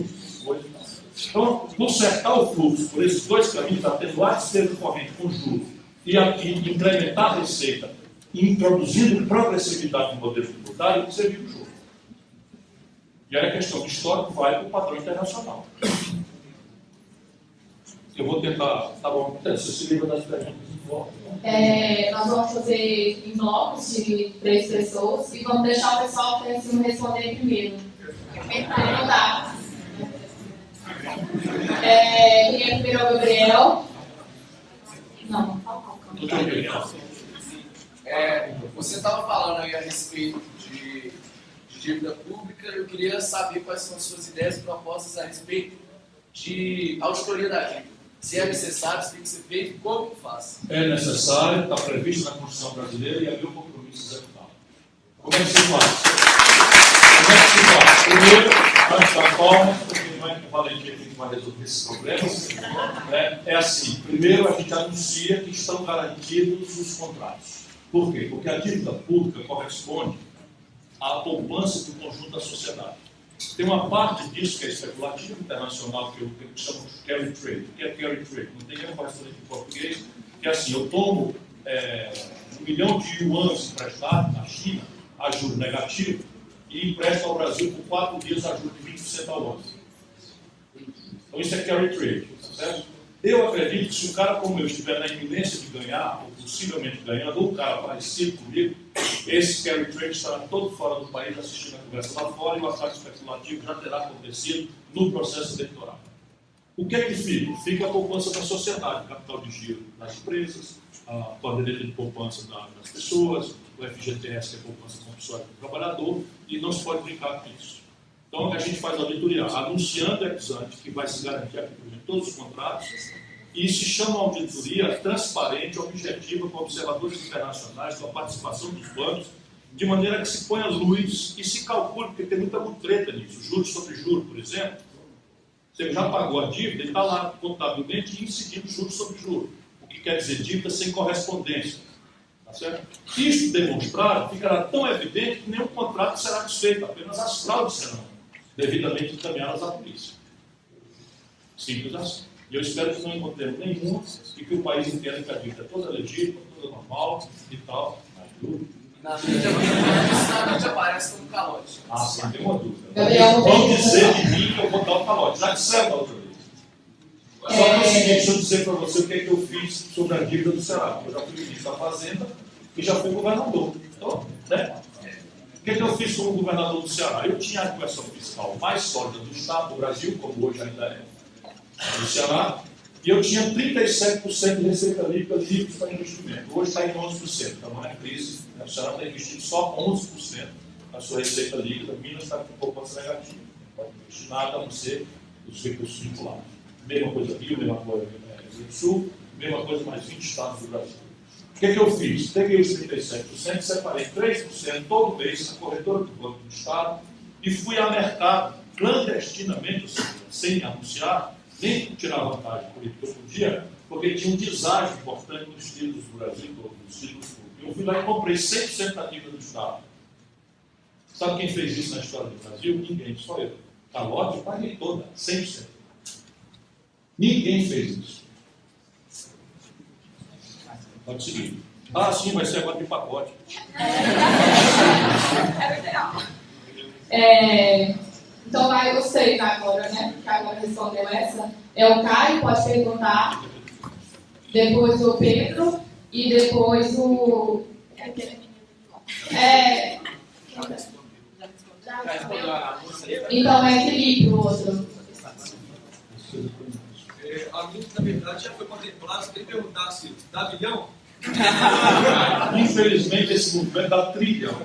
Então, consertar o fluxo por esses 2 caminhos, atenuar a despesa corrente com juros e incrementar a receita, introduzindo progressividade no modelo tributário, você viu o jogo. E aí a questão do histórico vai para o padrão internacional. Eu vou tentar, tá bom, você se lembra das perguntas? Nós vamos fazer em blocos de 3 pessoas e vamos deixar o pessoal responder primeiro. Não dá. Primeiro é o Gabriel. Não. Você estava falando aí a respeito de dívida pública. Eu queria saber quais são as suas ideias e propostas a respeito de auditoria da dívida. Se é necessário, se tem que ser feito, como que faz? É necessário, está previsto na Constituição brasileira e é meu compromisso executá-lo. Como é que se faz? Primeiro, antes da forma, porque não é que o Valentim aqui que vai resolver esses problemas, né? É assim: primeiro a gente anuncia que estão garantidos os contratos. Por quê? Porque a dívida pública corresponde à poupança do conjunto da sociedade. Tem uma parte disso que é especulativo internacional, que eu chamo de carry trade. O que é carry trade? Não tem nenhum correspondente em português, que é assim: eu tomo 1 milhão de yuans emprestado na China a juro negativo e empresto ao Brasil por 4 dias a juro de 20% ao ano. Então isso é carry trade, tá certo? Eu acredito que se um cara como eu estiver na iminência de ganhar, ou possivelmente ganhando, ou um cara parecido comigo, esse carry trade estará todo fora do país assistindo a conversa lá fora e o ataque especulativo já terá acontecido no processo eleitoral. O que é que fica? Fica a poupança da sociedade, o capital de giro das empresas, a caderneta de poupança das pessoas, o FGTS, que é a poupança compulsória do trabalhador, e não se pode brincar com isso. Então, a gente faz a auditoria anunciando ex ante que vai se garantir a cumprimento de todos os contratos, e se chama auditoria transparente, objetiva, com observadores internacionais, com a participação dos bancos, de maneira que se ponha as luzes e se calcule, porque tem muita mutreta nisso. Juros sobre juros, por exemplo. Você já pagou a dívida e está lá contabilmente incidindo juros sobre juros. O que quer dizer dívida sem correspondência. Tá certo? Isto demonstrado, ficará tão evidente que nenhum contrato será desfeito, apenas as fraudes serão devidamente encaminhadas à polícia. Simples assim. E eu espero que não encontremos nenhum e que o país entenda que a dívida é toda legítima, toda normal e tal. Na mídia aparece como calote. Ah, sim, tem uma dúvida. Vão dizer de mim que eu vou dar o calote. Já disseram da outra vez. Só que é o seguinte, deixa eu dizer para você o que é que eu fiz sobre a dívida do Ceará. Eu já fui ministro da Fazenda e já fui governador. Então, né? O que é que eu fiz como governador do Ceará? Eu tinha a arrecadação fiscal mais sólida do Estado do Brasil, como hoje ainda é do Ceará, e eu tinha 37% de receita líquida livre para investimento. Hoje está em 11%. Então, não é crise. O Ceará está investindo só 11% da sua receita líquida. Minas está com poupança negativa. Não pode investir nada a não ser os recursos vinculados. Mesma coisa Rio, mesma coisa Rio do Sul, mesma coisa mais 20 estados do Brasil. O que é que eu fiz? Peguei os 37%, separei 3% todo mês na corretora do Banco do Estado e fui ao mercado clandestinamente, ou seja, sem anunciar, nem tirar vantagem política eu podia, porque tinha um deságio importante nos títulos do Brasil, nos títulos públicos. Eu fui lá e comprei 100% da dívida do Estado. Sabe quem fez isso na história do Brasil? Ninguém, só eu. Calote, eu paguei toda, 100%. Ninguém fez isso. Pode seguir. Ah, sim, vai ser agora de pacote. Então vai os três agora, né? Que agora respondeu essa. É o Caio, pode perguntar. Depois o Pedro. E depois o... Então é Felipe o outro. A minha, na verdade, já foi contemplado. Se ele perguntasse, dá milhão? Infelizmente, esse movimento dá trilhão.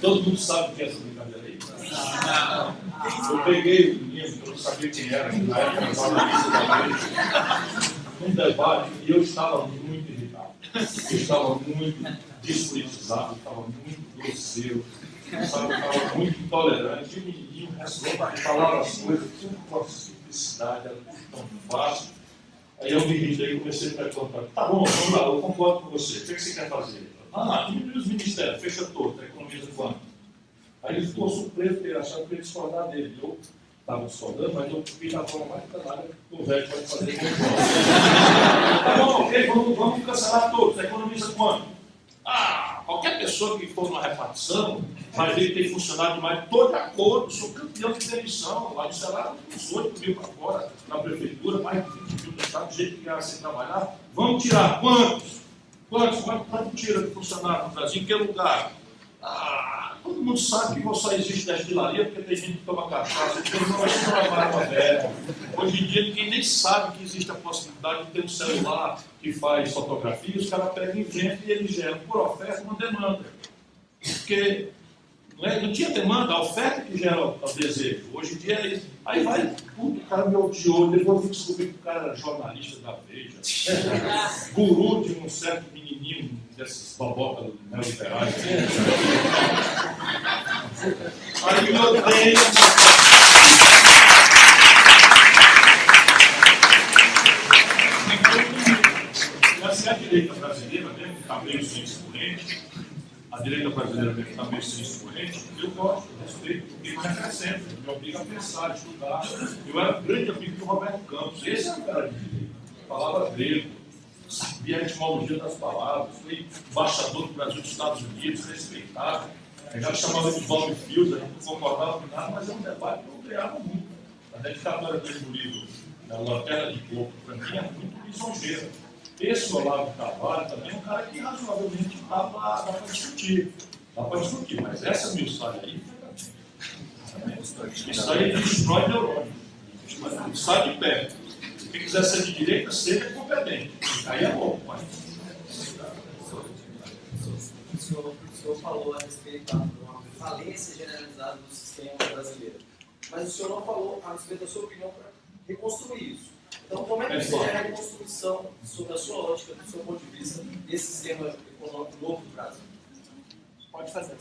Todo mundo sabe o que é essa brincadeira aí? Eu peguei o menino, eu não sabia quem era, na época eu estava na lista da vez, num debate, e eu estava muito irritado. Eu estava muito despolitizado, eu estava muito grosseiro, eu estava muito intolerante, e o menininho falava as coisas tudo com a simplicidade, era tudo tão fácil. Aí eu me irritei e comecei a perguntar: tá bom, vamos lá, eu concordo com você, o que você quer fazer? Diminui os ministérios, fecha todo, economiza quanto? Aí ele ficou surpreso, porque ele achava que eu ia discordar dele. Eu estava discordando, mas eu fiz da forma mais danada que o velho pode fazer. Tá bom, ok, vamos cancelar todos, economiza quanto? Qualquer pessoa que for numa repartição vai ver que tem funcionário demais, estou de acordo, sou campeão de demissão, lá no Ceará, uns 8 mil para fora, na prefeitura, mais de 20 mil no estado, do jeito que era sem trabalhar. Vamos tirar quantos? Quanto tira de funcionário no Brasil? Em que lugar? todo mundo sabe que só existe destilaria porque tem gente que toma cachaça, então não vai ser uma água aberta. Hoje em dia ninguém nem sabe que existe a possibilidade de ter um celular que faz fotografia, os caras pegam e inventam e eles geram por oferta uma demanda. Porque não tinha demanda, a oferta que gera o desejo. Hoje em dia é isso. Aí vai, o cara me odiou, depois eu fui descobrir que o cara era jornalista da Veja, guru de um certo menininho desses babocas neoliberais. Aí eu tenho. Essa é a direita brasileira mesmo, que está meio sem expoente. A direita brasileira mesmo está meio sem expoente. Eu gosto, eu respeito, porque me acrescenta, me obriga a pensar, a estudar. Eu era grande amigo do Roberto Campos, esse é o cara de direita. Falava grego, sabia a etimologia das palavras, foi embaixador do Brasil dos Estados Unidos, respeitado. A gente chamava de Bob Fields, a gente não concordava com nada, mas é um debate que eu ganhava muito. A dedicatória dele no livro, da Lanterna de Coco, para mim é muito lisonjeira. Esse Olavo de Carvalho também é um cara que razoavelmente dá para discutir. Dá para discutir, mas essa mensagem aí, isso aí destrói neurônio. Sai de pé. Se quem quiser ser de direita, seja competente. Aí é bom, mas. O senhor falou a respeito de uma falência generalizada do sistema brasileiro. Mas o senhor não falou a respeito da sua opinião para reconstruir isso. Então, como é que seria a reconstrução, sobre a sua ótica, do seu ponto de vista, desse sistema econômico novo do Brasil? Pode fazer.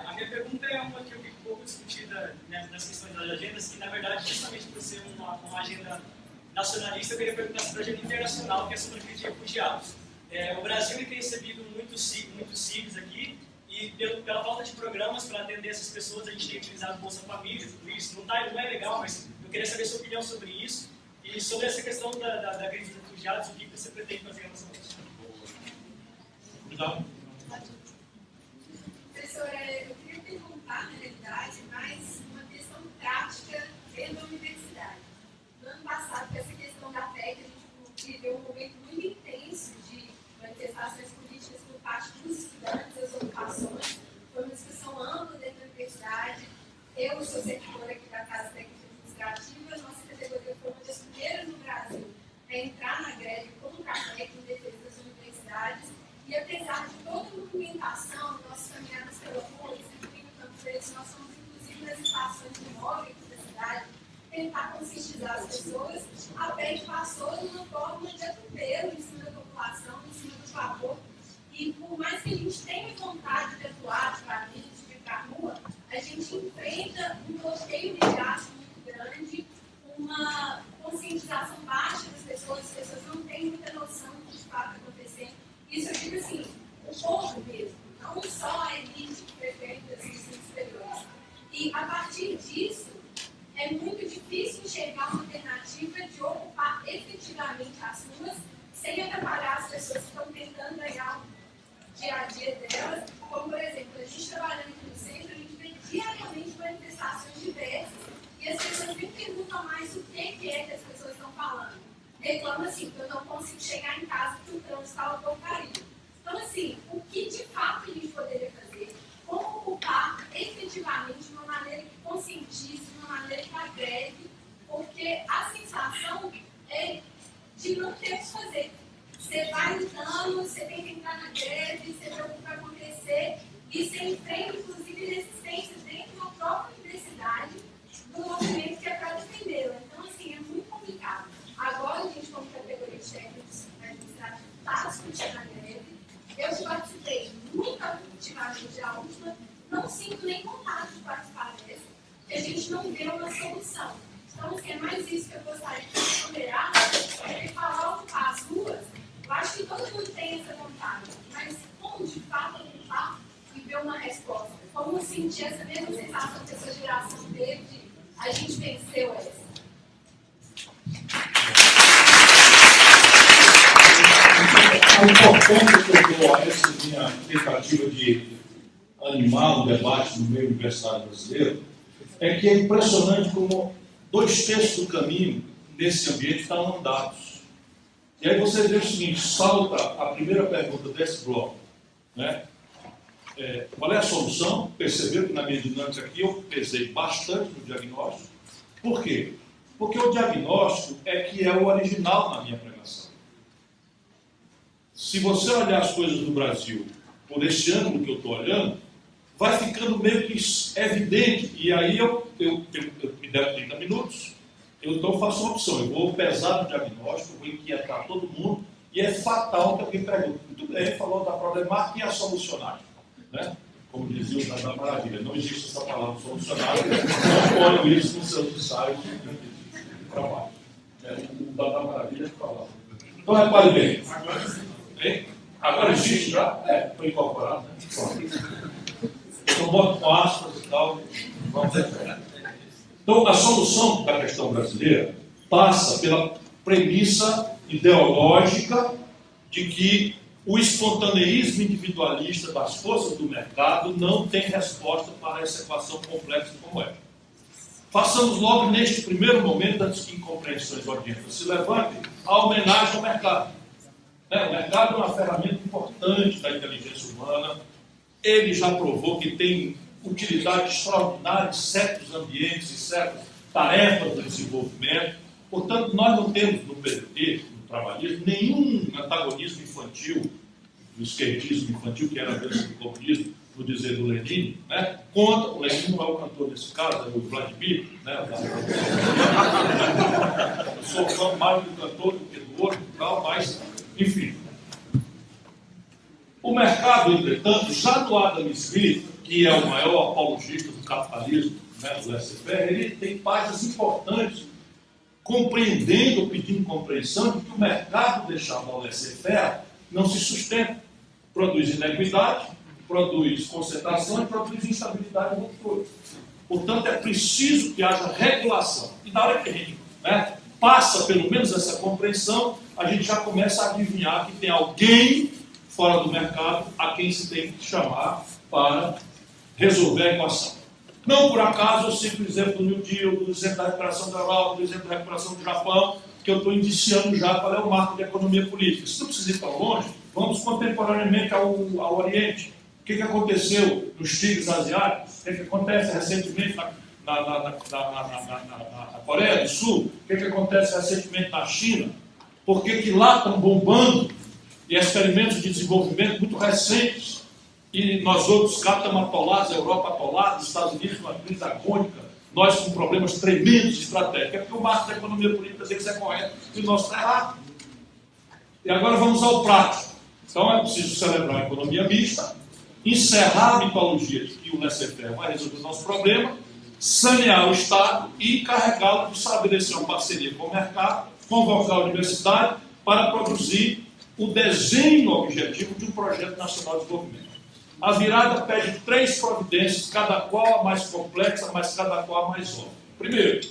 A minha pergunta é uma que eu vi um pouco discutida, né, nas questões das agendas, que, na verdade, justamente por ser uma agenda nacionalista, eu queria perguntar sobre a agenda internacional, que é sobre a crise de refugiados. O Brasil tem recebido muitos CIGs aqui, e pela falta de programas para atender essas pessoas, a gente tem utilizado Bolsa Família, tudo isso. Não é legal, mas eu queria saber a sua opinião sobre isso. E sobre essa questão da crise dos refugiados, o que você pretende fazer em relação a isso? Obrigado. Professora, eu queria perguntar, na realidade, mais uma questão prática dentro da universidade. No ano passado, com essa questão da PEC, a gente viveu um momento muito intenso de manifestações políticas por parte dos estudantes, das ocupações. Foi uma discussão ampla dentro da universidade. Eu sou servidora aqui da Casa Técnica Administrativa, nossa categoria foi uma das primeiras no Brasil a entrar na greve contra a PEC em defesa das universidades. E apesar de toda a movimentação, nossas caminhadas pela rua, nós somos inclusive nas estações de móvel aqui da cidade, tentar conscientizar as pessoas, a PEC passou de uma forma de atropelo em cima da população, em cima do favor. E por mais que a gente tenha vontade de atuar, de ir para a rua, a gente enfrenta um bloqueio midiático muito grande, uma conscientização baixa das pessoas, as pessoas não têm muita noção do que está acontecendo. Isso eu digo assim, o povo mesmo, não só a elite que frequenta os ensinos superiores. E a partir disso, é muito difícil enxergar uma alternativa de ocupar efetivamente as ruas sem atrapalhar as pessoas que estão tentando ganhar o dia a dia delas. Como, por exemplo, a gente trabalhando aqui no centro, a gente vê diariamente manifestações diversas e as pessoas nem perguntam mais o que é que as pessoas estão falando. Reclama assim, que eu não consigo chegar em casa porque o trânsito está uma porcaria. Então, assim, o que de fato a gente poderia fazer? Como ocupar efetivamente de uma maneira que conscientize, de uma maneira que agrede, porque a sensação é de não ter o que fazer. Você vai lutando, você tem que entrar na greve, você vê o que vai acontecer, e você enfrenta, inclusive, resistência dentro da própria universidade do movimento que é para defendê-la. Então, assim, é muito complicado. Agora, a gente, como categoria de técnicos administrativos, está discutindo a greve. Eu participei muito ativamente da última, não sinto nem vontade de participar dessa, porque a gente não vê uma solução. Então, assim, é mais isso que eu gostaria de ponderar, porque falar ocupar as ruas, eu acho que todo mundo tem essa vontade, mas como de fato ocupar e ver uma resposta? Como sentir essa mesma sensação que essa geração teve de a gente venceu essa? A importância que eu dou a essa minha tentativa de animar o debate no meio universitário brasileiro é que é impressionante como 2/3 do caminho nesse ambiente estão andados. E aí você vê o seguinte, salta a primeira pergunta desse bloco, né? Qual é a solução? Perceberam que na minha dinâmica aqui eu pesei bastante no diagnóstico. Por quê? Porque o diagnóstico é que é o original na minha pregação. Se você olhar as coisas do Brasil por esse ângulo que eu estou olhando, vai ficando meio que evidente. E aí eu me der 30 minutos, eu então faço uma opção. Eu vou pesar no diagnóstico, vou inquietar todo mundo, e é fatal que alguém pergunte. Muito bem, falou da problemática e a solucionária. Né? Como dizia o Dadá Maravilha, não existe essa palavra solucionária, não ponham isso nos seus ensaios de trabalho. O Dadá Maravilha que falava. Então, repare bem. Agora existe já? Foi incorporado, né? Então, boto com aspas e tal. Vamos ver. Então, a solução da questão brasileira passa pela premissa ideológica de que o espontaneísmo individualista das forças do mercado não tem resposta para essa equação complexa como é. Façamos logo neste primeiro momento, antes que incompreensões odientas se levantem, a homenagem ao mercado. O mercado é uma ferramenta importante da inteligência humana. Ele já provou que tem utilidade extraordinária em certos ambientes e certas tarefas do desenvolvimento. Portanto, nós não temos no PDT, no trabalhismo, nenhum antagonismo infantil, do esquerdismo infantil, que era a bênção do comunismo, no dizer do Lenin, né? Contra, o Lenin não é o cantor nesse caso, é o Vladimir, né? Eu sou fã mais do cantor do que do outro, mas, enfim. O mercado, entretanto, já do Adam Smith, que é o maior apologista do capitalismo, né, do laissez-faire, ele tem páginas importantes compreendendo, pedindo compreensão de que o mercado deixado ao laissez-faire não se sustenta. Produz inequidade, produz concentração e produz instabilidade no todo. Portanto, é preciso que haja regulação. E na hora que a gente passa pelo menos essa compreensão, a gente já começa a adivinhar que tem alguém fora do mercado a quem se tem que chamar para resolver a equação. Não por acaso eu cito o exemplo do New Deal, do exemplo da recuperação da Europa, do exemplo da recuperação do Japão, que eu estou indiciando já qual é o marco de economia política. Se não precisa ir tão longe, vamos contemporaneamente ao Oriente. O que aconteceu nos tigres asiáticos? O que acontece recentemente na Coreia do Sul? O que acontece recentemente na China? Por que lá estão bombando e experimentos de desenvolvimento muito recentes e nós outros cá estamos atolados, a Europa atolada, os Estados Unidos com uma crise agônica, nós com problemas tremendos de estratégia, é porque o marco da economia política deles é correto e o nosso está errado. E agora vamos ao prático. Então é preciso celebrar a economia mista, encerrar a mitologia de que o laissez-faire vai resolver o nosso problema, sanear o Estado e encarregá-lo de estabelecer uma parceria com o mercado, convocar a universidade para produzir o desenho objetivo de um projeto nacional de desenvolvimento. A virada pede 3 providências, cada qual a mais complexa, mas cada qual a mais óbvia. Primeiro,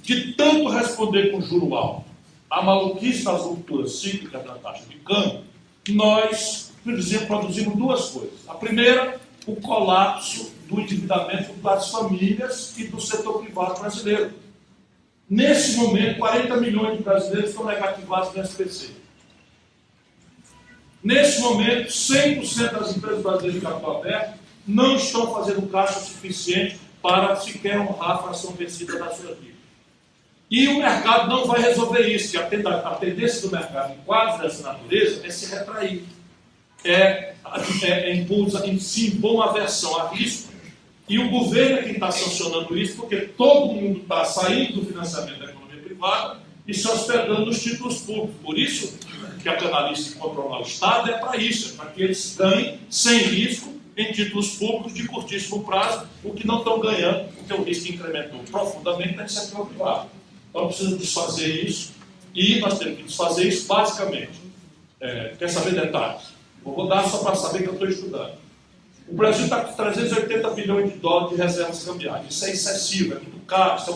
de tanto responder com juro alto a maluquice das rupturas cíclicas da taxa de câmbio, nós produzimos 2 coisas. A primeira, o colapso do endividamento das famílias e do setor privado brasileiro. Nesse momento, 40 milhões de brasileiros estão negativados no SPC. Nesse momento, 100% das empresas brasileiras de capital aberto não estão fazendo caixa suficiente para sequer honrar a fração vencida da sua dívida. E o mercado não vai resolver isso, que a tendência do mercado em quadros dessa natureza é se retrair. Se impor uma aversão a risco, e o governo é quem está sancionando isso, porque todo mundo está saindo do financiamento da economia privada e se hospedando nos títulos públicos. Por isso que a canalice que controla o Estado é para isso, é para que eles ganhem sem risco em títulos públicos de curtíssimo prazo, o que não estão ganhando, porque o risco incrementou profundamente na iniciativa privada. Então precisa desfazer isso, e nós temos que desfazer isso basicamente. Quer saber detalhes? Vou dar só para saber que eu estou estudando. O Brasil está com 380 bilhões de dólares de reservas cambiais. Isso é excessivo, é muito caro, isso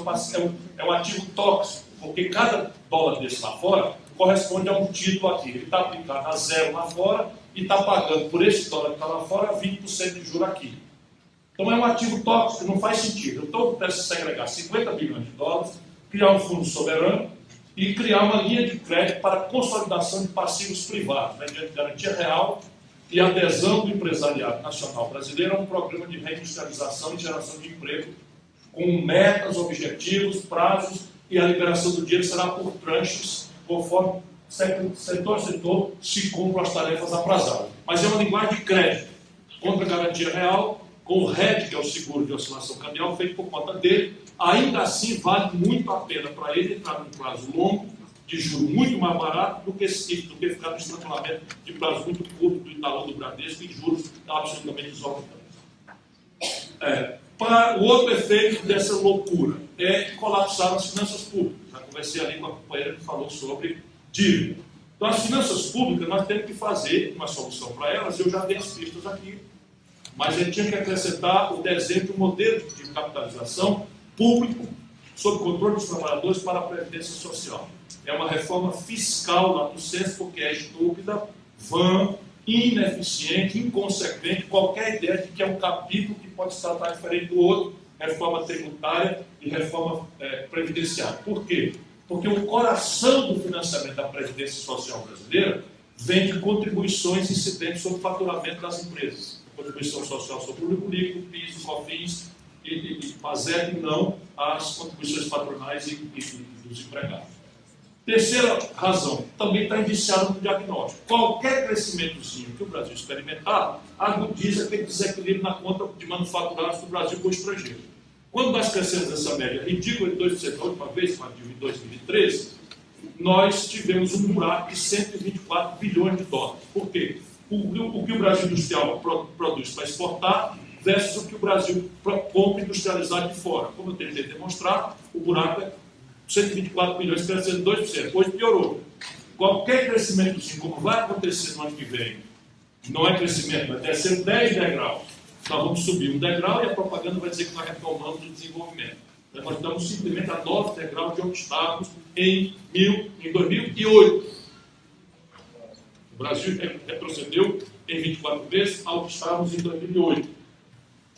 é um ativo tóxico, porque cada dólar desse lá fora corresponde a um título aqui. Ele está aplicado a 0 lá fora e está pagando por esse dólar que está lá fora 20% de juros aqui. Então é um ativo tóxico, não faz sentido. Então deve segregar 50 bilhões de dólares, criar um fundo soberano e criar uma linha de crédito para consolidação de passivos privados, mediante garantia real e adesão do empresariado nacional brasileiro a um programa de reindustrialização e geração de emprego, com metas, objetivos, prazos, e a liberação do dinheiro será por tranches, conforme setor a setor se cumpram as tarefas aprazadas. Mas é uma linguagem de crédito, contra garantia real, com o RED, que é o seguro de oscilação cambial, feito por conta dele. Ainda assim, vale muito a pena para ele entrar num prazo longo, de juros muito mais barato do que ficar no estrangulamento de prazo muito curto do Itaú, do Bradesco, e juros absolutamente exorbitantes. Para o outro efeito dessa loucura é colapsar as finanças públicas. Já conversei ali com a companheira que falou sobre dívida. Então, as finanças públicas, nós temos que fazer uma solução para elas. Eu já dei as pistas aqui, mas ele tinha que acrescentar o desenho de um modelo de capitalização público sob controle dos trabalhadores para a previdência social. É uma reforma fiscal lá do senso, porque é estúpida, vã, ineficiente, inconsequente, qualquer ideia de que é um capítulo que pode se tratar diferente do outro, reforma tributária e reforma previdenciária. Por quê? Porque o coração do financiamento da Previdência Social brasileira vem de contribuições incidentes sobre o faturamento das empresas. Contribuição social sobre o lucro líquido, PIS, COFINS e PASEP, não as contribuições patronais e dos empregados. Terceira razão, também está indiciado no diagnóstico. Qualquer crescimentozinho que o Brasil experimentar agudiza aquele desequilíbrio na conta de manufaturados do Brasil com o estrangeiro. Quando nós crescemos essa média ridícula de 2% a última vez, em 2013, nós tivemos um buraco de 124 bilhões de dólares. Por quê? O que o Brasil industrial produz para exportar versus o que o Brasil compra industrializado de fora. Como eu tentei demonstrar, o buraco é 124 bilhões, crescendo 2%. Hoje piorou. Qualquer crescimento assim, como vai acontecer no ano que vem, não é crescimento, vai descer 10 degraus. Nós vamos subir um degrau e a propaganda vai dizer que nós retomamos o desenvolvimento. Nós estamos simplesmente a 9 degraus de onde estávamos em 2008. O Brasil retrocedeu em 24 vezes ao que estávamos em 2008.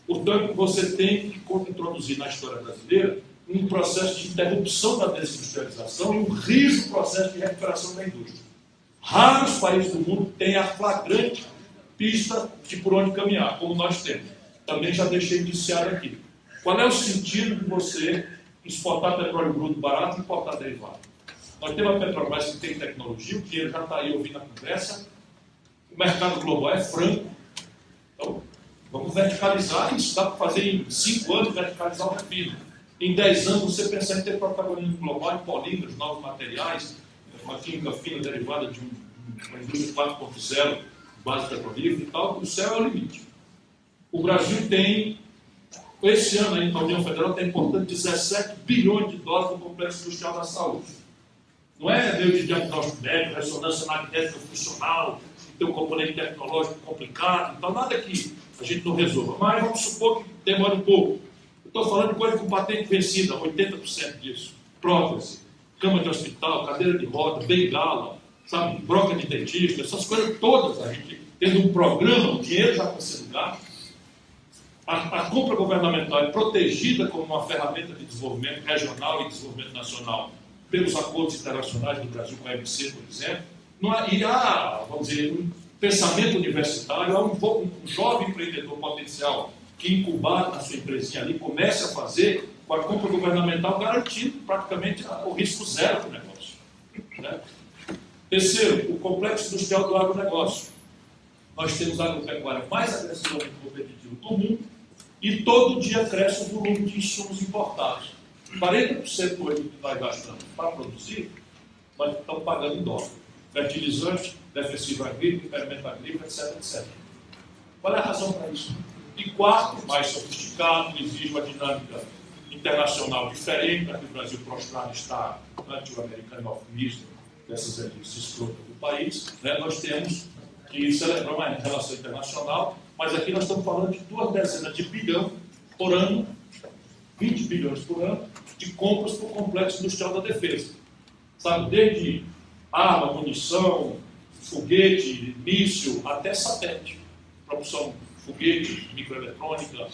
Portanto, você tem que introduzir na história brasileira um processo de interrupção da desindustrialização e um rígido processo de recuperação da indústria. Raros países do mundo têm a flagrante pista de por onde caminhar, como nós temos. Também já deixei indiciado aqui. Qual é o sentido de você exportar petróleo bruto barato e importar derivado? Nós temos a Petrobras que tem tecnologia, o dinheiro já está aí ouvindo a conversa, o mercado global é franco, então vamos verticalizar isso, dá para fazer em 5 anos, verticalizar o refino. Em 10 anos você pensar em ter protagonismo global em polímeros, novos materiais, uma química fina derivada de uma indústria 4.0, base petrolífera e tal, o céu é o limite. O Brasil tem, esse ano aí, na União Federal, tem importante 17 bilhões de dólares no complexo industrial da saúde. Não é meio de diagnóstico médico, ressonância magnética funcional, tem um componente tecnológico complicado, então nada que a gente não resolva. Mas vamos supor que demore um pouco. Estou falando de coisa com patente vencida, 80% disso. Prótese, cama de hospital, cadeira de roda, bengala, sabe, broca de dentista, essas coisas todas, a gente tendo um programa, o dinheiro já está sendo gasto. A compra governamental é protegida como uma ferramenta de desenvolvimento regional e desenvolvimento nacional pelos acordos internacionais do Brasil com a EBC, por exemplo. E há, vamos dizer, um pensamento universitário, há um jovem empreendedor potencial que incubado na sua empresinha ali, comece a fazer com a compra governamental garantindo praticamente o risco zero do negócio. Né? Terceiro, o complexo industrial do agronegócio. Nós temos a agropecuária mais agressivamente competitiva do mundo e todo dia cresce o volume de insumos importados. 40% do que nós gastamos para produzir, nós estamos pagando em dólar. Fertilizante, defensivo agrícola, implemento agrícola, etc, etc. Qual é a razão para isso? E quarto, mais sofisticado, exige uma dinâmica internacional diferente, para que o Brasil prostrado está ante o americanismo dessas elites escrotas do país. Né? Nós temos que celebrar uma relação internacional, mas aqui nós estamos falando de 2 dezenas de bilhão por ano, 20 bilhões por ano, de compras para o complexo industrial da defesa. Sabe, desde arma, munição, foguete, míssil, até satélite, produção foguete, microeletrônica,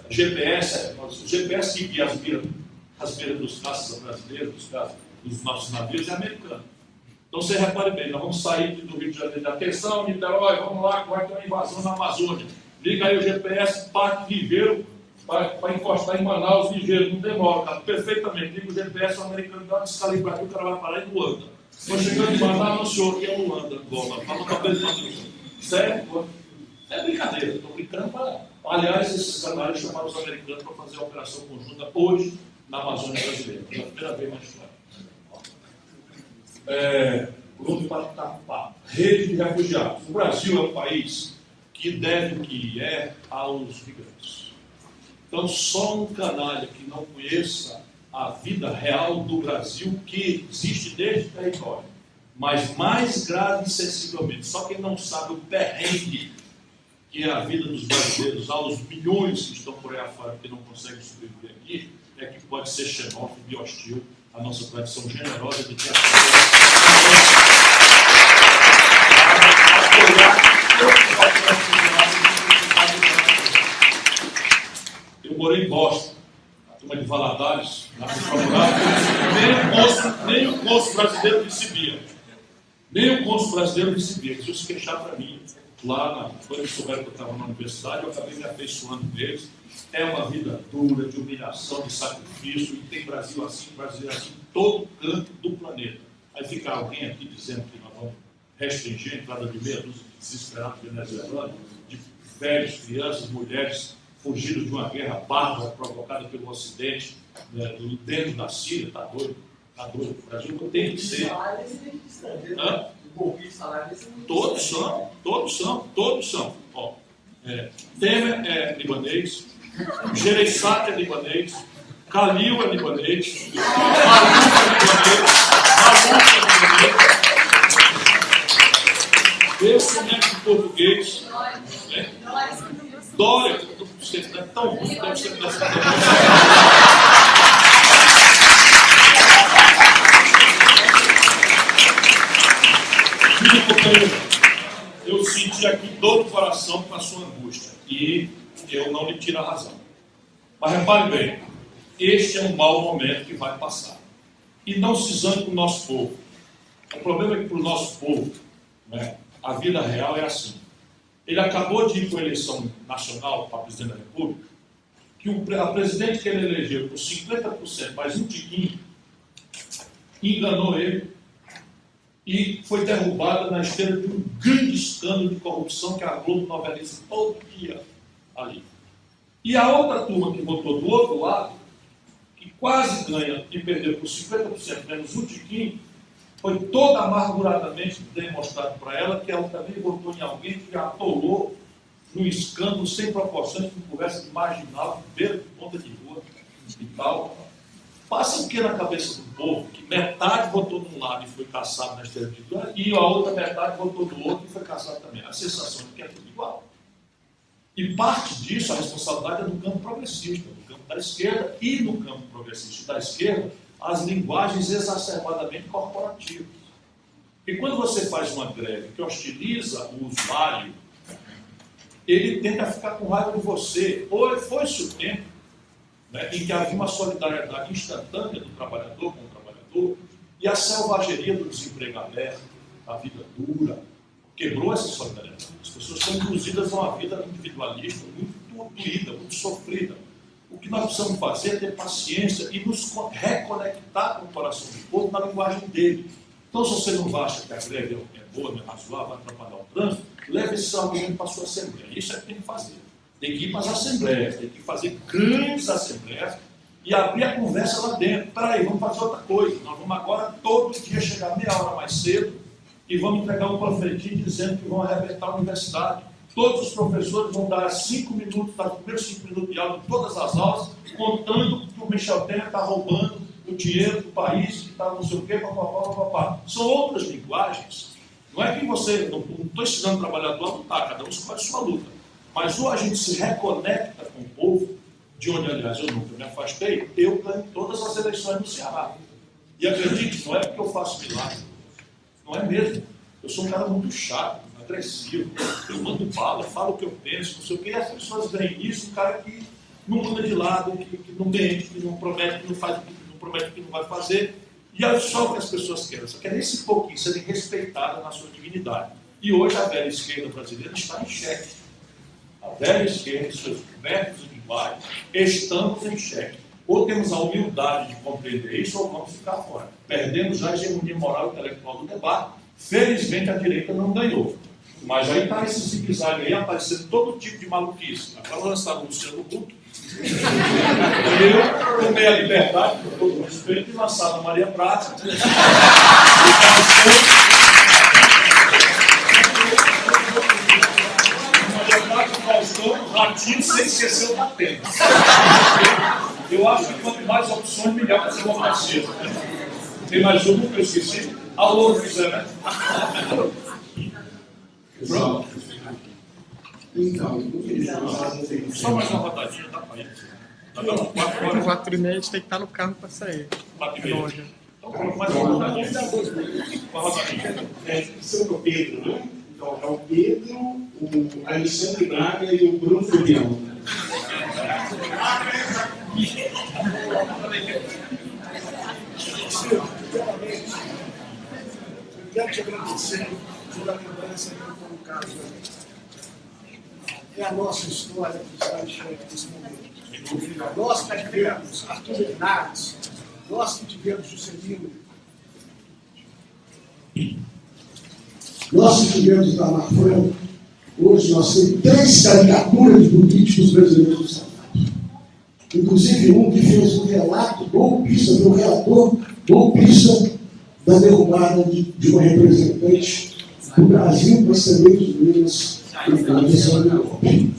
GPS, o GPS que guia as beiras dos caças brasileiros, dos nossos navios, é americano. Então você repare bem, nós vamos sair do Rio de Janeiro, atenção, Niterói, vamos lá, vai ter uma invasão na Amazônia. Liga aí o GPS, parte ligeiro, para encostar em Manaus, ligeiro, não demora, cara, perfeitamente. Liga o GPS, o americano dá uma descalibradinha, o cara vai parar em Luanda. Quando chegando em Manaus, anunciou que é Luanda, Angola. Fala uma vez para mim. Sério? É brincadeira, estou brincando para. Aliás, esses canais chamaram os americanos para fazer a operação conjunta hoje na Amazônia brasileira. Pela primeira vez na história. Grupo Patapá, rede de refugiados. O Brasil é um país que deve o que é aos migrantes. Então, só um canalha que não conheça a vida real do Brasil, que existe desde o território, mas mais grave e sensivelmente, só quem não sabe o perrengue que é a vida dos brasileiros, aos milhões que estão por aí afora que não conseguem sobreviver aqui, é que pode ser xenófobo e hostil à nossa tradição generosa de ter Eu morei em Boston, a turma de Valadares, lá no Procurado, nem o cônsul brasileiro recebia. Nem o cônsul brasileiro recebia. Eles iam se queixar para mim. Lá, quando eles souberam que eu estava na universidade, eu acabei me afeiçoando deles. É uma vida dura, de humilhação, de sacrifício, e tem Brasil assim, brasileiro assim, em todo canto do planeta. Aí fica alguém aqui dizendo que nós vamos restringir a entrada de meia dúzia de desesperados venezuelanos, de velhos, crianças, mulheres fugidos de uma guerra bárbara provocada pelo Ocidente, né, dentro da Síria. Está doido, está doido. O Brasil não tem que ser. Todos são. Ó, Temer é libanês, Gereissati é libanês, Khalil é libanês, Maluf é libanês, eu sou médico português, né? Dória, você é tão ruim, deve ser dessa. Eu senti aqui dor no coração com a sua angústia e eu não lhe tiro a razão. Mas repare bem, este é um mau momento que vai passar. E não se zangue com o nosso povo. O problema é que para o nosso povo, né, a vida real é assim. Ele acabou de ir com a eleição nacional para presidente da República, que a presidente que ele elegeu por 50%, mais um tiquinho, enganou ele, e foi derrubada na esteira de um grande escândalo de corrupção que a Globo noveliza todo dia ali. E a outra turma que votou do outro lado, que quase ganha e perdeu por 50%, menos um tiquinho, foi toda amarguradamente demonstrado para ela que ela também votou em alguém que atolou num escândalo sem proporções, com conversa de marginal, beira de ponta de rua e tal. Passa o que na cabeça do povo? Que metade votou de um lado e foi caçado na esteira de Lula, e a outra metade votou do outro e foi caçado também. A sensação é que é tudo igual. E parte disso, a responsabilidade é do campo progressista, do campo da esquerda, e no campo progressista da esquerda, as linguagens exacerbadamente corporativas. Porque quando você faz uma greve que hostiliza o usuário, ele tenta ficar com raiva de você. Ou foi-se o tempo, né, em que havia uma solidariedade instantânea do trabalhador com o trabalhador, e a selvageria do desemprego aberto, a vida dura, quebrou essa solidariedade. As pessoas são induzidas a uma vida individualista, muito doída, muito sofrida. O que nós precisamos fazer é ter paciência e nos reconectar com o coração do povo na linguagem dele. Então, se você não acha que a greve é boa, não é razoável, vai atrapalhar o trânsito, leve esse argumento para a sua assembleia. Isso é que tem que fazer. Tem que ir para as assembleias, tem que fazer grandes assembleias e abrir a conversa lá dentro. Espera aí, vamos fazer outra coisa. Nós vamos agora todo dia chegar meia hora mais cedo e vamos entregar um panfletinho dizendo que vão arrebentar a universidade. Todos os professores vão dar 5 minutos, os primeiros 5 minutos de aula de todas as aulas, contando que o Michel Temer está roubando o dinheiro do país, que está não sei o quê, papapá. São outras linguagens. Não é que você, não estou ensinando o trabalhador a lutar, cada um escolhe sua luta. Mas ou a gente se reconecta com o povo, de onde, aliás, eu nunca me afastei, eu ganho todas as eleições no Ceará. E acredite, não é porque eu faço milagre. Não é mesmo. Eu sou um cara muito chato, agressivo, eu mando bala, falo o que eu penso, não sei o quê, e as pessoas veem isso, um cara que não muda de lado, que não mente, que não promete, que não faz, que não promete que não vai fazer, E é só o que as pessoas querem, só querem esse pouquinho, serem respeitadas na sua dignidade. E hoje a velha esquerda brasileira está em xeque. A velha esquerda e seus métodos de linguagem estamos em xeque. Ou temos a humildade de compreender isso, ou vamos ficar fora. Perdemos já a hegemonia moral e intelectual do debate. Felizmente a direita não ganhou. Mas aí está esse zigue-zague aí aparecendo todo tipo de maluquice. Agora lançaram o Luciano Huck. Eu tomei a liberdade, com todo respeito, e lançaram a Maria Prata. Maria Prata, Faustão, Ratinho, sem esquecer o Datena. Eu acho que quanto mais opções, melhor para a democracia. Tem mais uma que eu esqueci. Alô, José, né? Pronto. Então, infelizmente, Só mais uma rodadinha, dá para ir. Tá bom? 4h30 a gente tem que estar no carro para sair. 4h30. Então, pronto, mais uma rodadinha. Uma rodadinha. São Pedro, né? Então, é o Pedro, o Alexandre Braga e o Bruno Fabião. Quero te agradecer pela lembrança que eu colocado. É a nossa história que está em xeque nesse momento. Nós que tivemos Arthur Bernardes, nós que tivemos Juscelino, nós que tivemos Itamar Franco, hoje nós temos 3 caricaturas de políticos brasileiros do Senado. Inclusive um que fez um relato golpista, foi o relator golpista da derrubada de uma representante do Brasil, mas também dos Minas, na questão do golpe.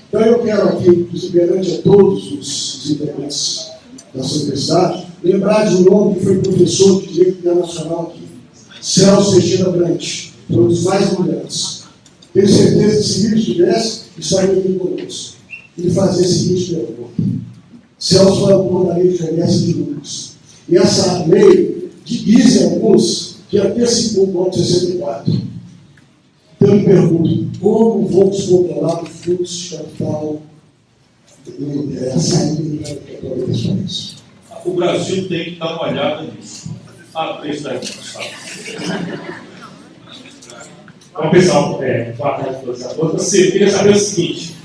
Então eu quero aqui, perante a todos os integrantes da nossa universidade, lembrar de um nome que foi professor de Direito Internacional aqui, Celso Teixeira Brant, foi um dos mais brilhantes. Tenho certeza que se ele estivesse, estaria aqui conosco. Ele fazia a seguinte pergunta. Celso foi autor da lei de remessa de lucros. E essa lei dizem alguns que antecipou o ponto 64. Então eu me pergunto, como vamos controlar o fluxo de capital saindo do capital das pessoas? O Brasil tem que dar uma olhada nisso. Ah, isso daí, sabe? Bom, pessoal, boa tarde a todos. Eu queria saber o seguinte: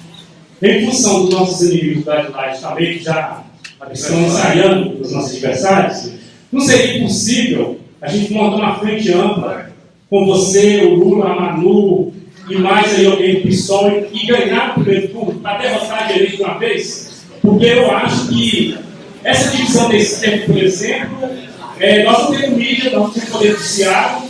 em função dos nossos inimigos brasileiros também, que já estão ensaiando os nossos adversários, não seria possível a gente montar uma frente ampla com você, o Lula, a Manu e mais aí alguém do PSOL e ganhar o primeiro turno para derrotar a direita de uma vez? Porque eu acho que essa divisão desse tempo, por exemplo, nós não temos mídia, nós não temos poder judiciário,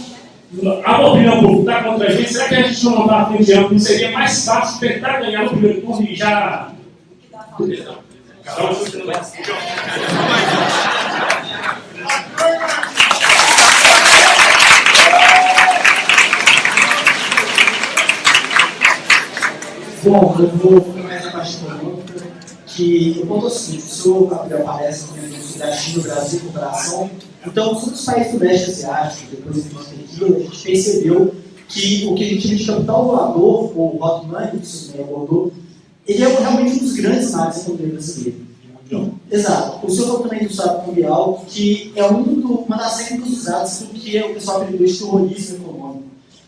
a opinião pública está contra a gente. Será que a gente não montar a frente ampla não seria mais fácil tentar ganhar o primeiro turno e já... Bom, eu vou começar a parte econômica, que eu conto assim, o senhor Gabriel aparece no Ministério da China, Brasil, Cooperação. Então, sobre os países do leste asiático, depois do Tequila, a gente percebeu que o que a gente chama de capital voador, ou Rotman, que você também abordou, ele é realmente um dos grandes males da economia brasileira. Exato. O senhor falou também do Estado Mundial, que é uma das técnicas usadas do que o pessoal apelidou de terrorismo econômico,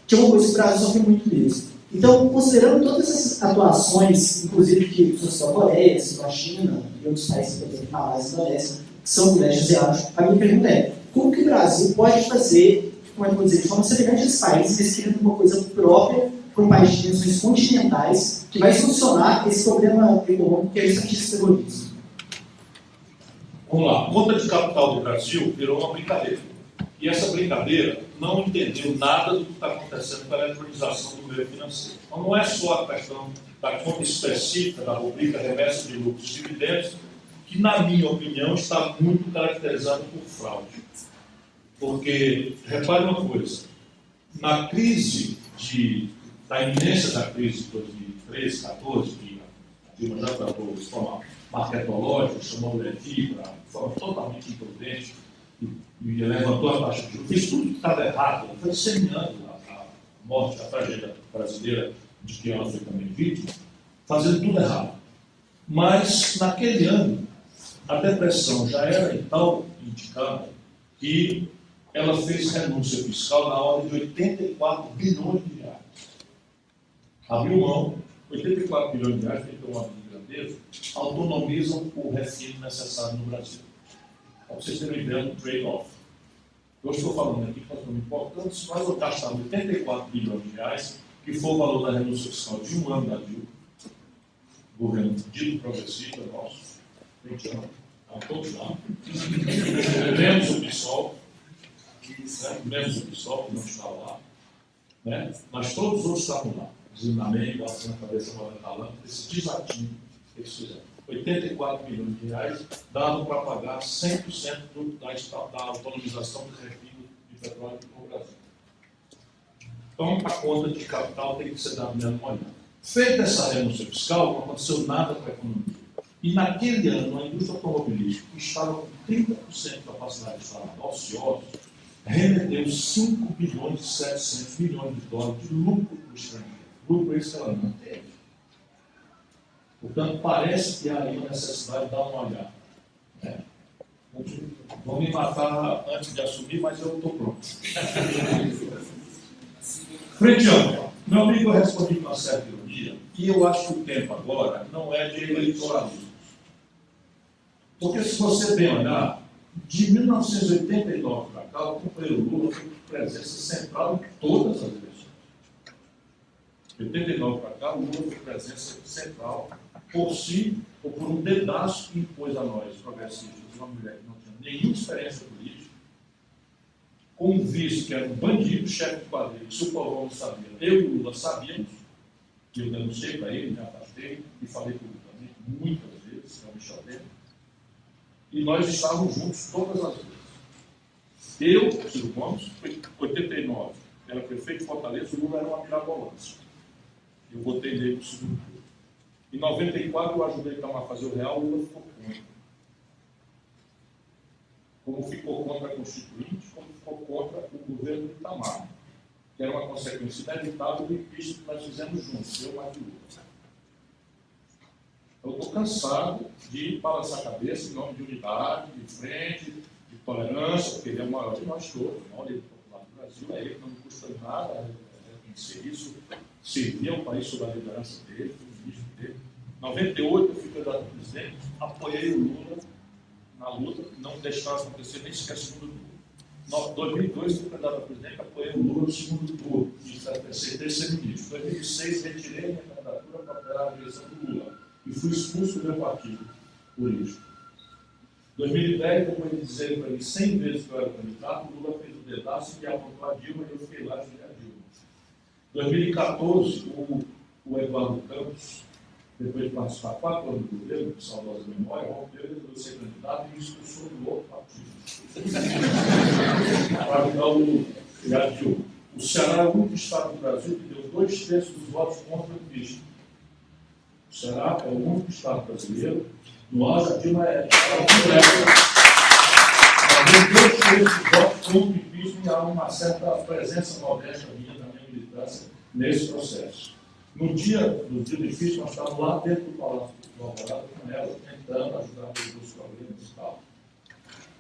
que é uma coisa que o Brasil sofre muito mesmo. Então, considerando todas essas atuações, inclusive que a Coreia, a China e outros países, por exemplo, Malásia e Indonésia, que são do leste asiático, a minha pergunta é: como que o Brasil pode fazer, como é que eu vou dizer, de forma semelhante aos países, mas criando uma coisa própria para um país de dimensões continentais que vai solucionar esse problema econômico que é justamente esse terrorismo? Vamos lá. A conta de capital do Brasil virou uma brincadeira. E essa brincadeira não entendeu nada do que está acontecendo com a eletronização do meio financeiro. Então, não é só a questão da conta específica da rubrica remessa de lucros e dividendos, que, na minha opinião, está muito caracterizado por fraude. Porque, repare uma coisa, na crise da iminência da crise de 2013, 2014, que a Dilma já tratou de forma marketológica, chamou o Levy de forma totalmente imprudente, e levantou a taxa de juros, fez tudo que estava errado, foi semeando a morte, a tragédia brasileira, de que ela foi também vítima, fazendo tudo errado. Mas, naquele ano, a depressão já era então indicada que ela fez renúncia fiscal na ordem de 84 bilhões de reais. Abriu mão, 84 bilhões de reais, tem que ter uma ordem de grandeza, autonomizam o refino necessário no Brasil. Para vocês terem uma ideia do trade-off. Eu estou falando aqui que nós somos importantes, nós gastamos 84 bilhões de reais, que foi o valor da renúncia fiscal de um ano da Dilma, governo dito progressista nosso, 20 anos, estão todos lá, menos o PSOL, menos o PSOL, que não está lá, né? Mas todos os outros estavam lá, Zinamento, na cabeça Morena, esse desatinho que eles fizeram. 84 bilhões de reais davam para pagar 100% da autonomização do refino de petróleo no Brasil. Então, a conta de capital tem que ser dada mesmo olhada. Feita essa renúncia fiscal, não aconteceu nada com a economia. E naquele ano, a indústria automobilística, que estava com 30% de capacidade de instalada ociosa, remeteu 5 bilhões e 700 milhões de dólares de lucro para o estrangeiro. Lucro esse que ela não teve. Portanto, parece que há aí uma necessidade de dar uma olhada. Vão me matar antes de assumir, mas eu estou pronto. Frente ampla. Meu amigo, eu respondi com uma certa ironia, e eu acho que o tempo agora não é de eleitoralismo. Porque se você bem olhar, de 1989 para cá, o companheiro Lula foi presença central em todas as eleições. De 89 para cá, o Lula foi presença central por si ou por um pedaço que impôs a nós, progressistas, uma mulher que não tinha nenhuma experiência política, com um vice que era um bandido, chefe de quadrilha, se o povo não sabia, eu e o Lula sabíamos, que eu denunciei para ele, me afastei e falei publicamente muitas vezes, que é o Michel Temer, e nós estávamos juntos todas as vezes. Eu, Ciro Gomes, em 89, era prefeito de Fortaleza, o Lula era uma mirabolância. Eu votei nele no segundo turno. Em 94, eu ajudei a fazer o real, o Lula ficou contra. Como ficou contra a Constituinte, como ficou contra o governo do Itamar, que era uma consequência inevitável do impeachment que nós fizemos juntos, eu mais o Lula. Eu estou cansado de balançar a cabeça em nome de unidade, de frente, de tolerância, porque ele é o maior de nós todos, o maior líder popular do Brasil, é ele que não me custa nada reconhecer isso, servir ao país sob a liderança dele, do ministro dele. Em 98, eu fui candidato a presidente, apoiei o Lula na luta, não deixava acontecer nem sequer segundo turno. Em 2002, fui candidato a presidente, apoiei o Lula no segundo turno, e aceitei ser ministro. Em 2006, retirei minha candidatura para apoiar a direção do Lula, e fui expulso do meu partido por isso. Em 2010, depois de dizer para mim 100 vezes que eu era candidato, o Lula fez o pedaço e apontou a Dilma, e eu fiquei lá junto a Dilma. Em 2014, o Eduardo Campos, depois de participar 4 anos do governo, de saudosa memória, rompeu, ele resolveu ser candidato e me expulsou do outro partido. Para ajudar o Lula e a Dilma. O Ceará é o único estado do Brasil que deu 2/3 dos votos contra o impeachment. O Ceará é o único estado brasileiro, no auge a Dilma é mas deu 2/3 dos votos contra o impeachment e há uma certa presença modesta minha, da minha militância, nesse processo. No dia do difícil, nós estávamos lá dentro do Palácio do Alvorada com ela, tentando ajudar a resolver os problemas e tal.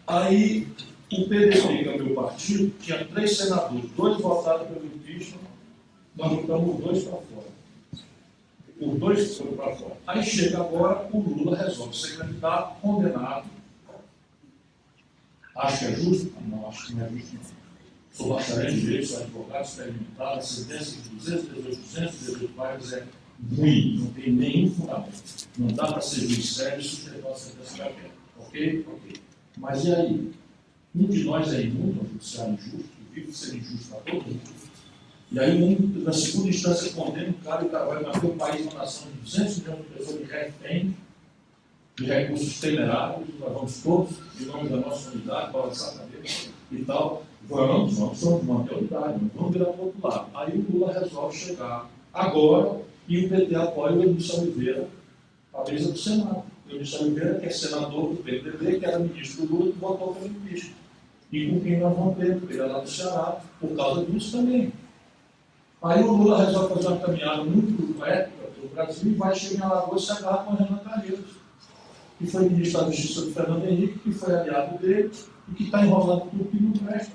Aí, o PDT, que é o meu partido, tinha 3 senadores, 2 votaram pelo impeachment, nós botamos os 2 para fora. Os 2 foram para fora. Aí chega agora, o Lula resolve ser candidato, condenado. Acho que é justo? Não, acho que não é justo, não. Sou bacharel em direito, sou advogado experimentado, a sentença de 218 páginas é ruim, não tem nenhum fundamento. Não dá para ser juiz sério e sustentar a sentença da guerra. Ok? Ok. Mas e aí? Um de nós é imundo, um judiciário injusto, que vive sendo injusto para todo mundo. E aí, na segunda instância, condena o cara e o cara vai manter o país, uma nação de 200 milhões de pessoas de refém, de recursos temerários, nós vamos todos, em nome da nossa unidade, balançar a cabeça e tal. Vamos manter a unidade, não vamos virar para o outro lado. Aí o Lula resolve chegar agora e o PT apoia o Eunício Oliveira, a mesa do Senado. O Eunício Oliveira, que é senador do PTB, que era ministro do Lula, que votou pelo impeachment. E com quem nós vamos ter, porque ele é lá do Ceará, por causa disso também. Aí o Lula resolve fazer uma caminhada muito épica pelo Brasil e vai chegar em Alagoas e se agarrar com a Renan Calheiros, que foi ministro da Justiça do Fernando Henrique, que foi aliado dele, e que está enrolando tudo que não presta.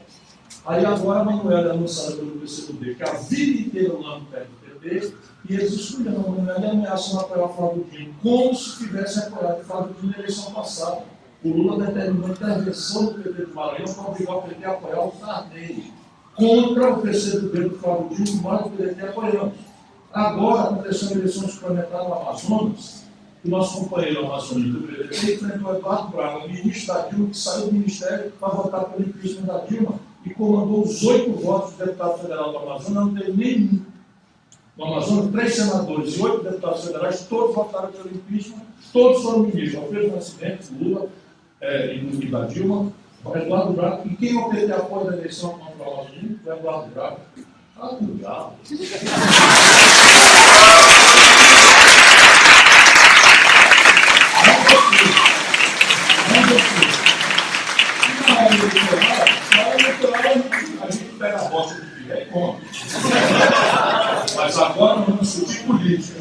Aí agora a Manoela é anunciada pelo PCdoB, que a vida inteira lá no pé do PT, e eles escolheram a Manoela e ameaçam apoiar o Flávio Dino, como se tivessem apoiado o Flávio Dino na eleição passada. O Lula determinou a intervenção do PT do Maranhão para obrigar o PT a apoiar o Sarney, contra o PCdoB do Flávio Dino, mais o PT apoiamos. Agora, aconteceu uma eleição suplementar no Amazonas, o nosso companheiro amazonino do PT enfrentou Eduardo Braga, ministro da Dilma, que saiu do ministério para votar pelo impeachment da Dilma e comandou os 8 votos do deputado federal do Amazonas, não teve nenhum. No Amazonas, 3 senadores e 8 deputados federais, todos votaram pelo impeachment, todos foram ministros. Alfredo Nascimento, Lula e da Dilma, o Eduardo Braga. E quem não teve apoio da eleição contra o Amazonas? O Eduardo Braga. Ah, o diabo. A gente pega a bosta do filho e come. Mas agora vamos discutir política.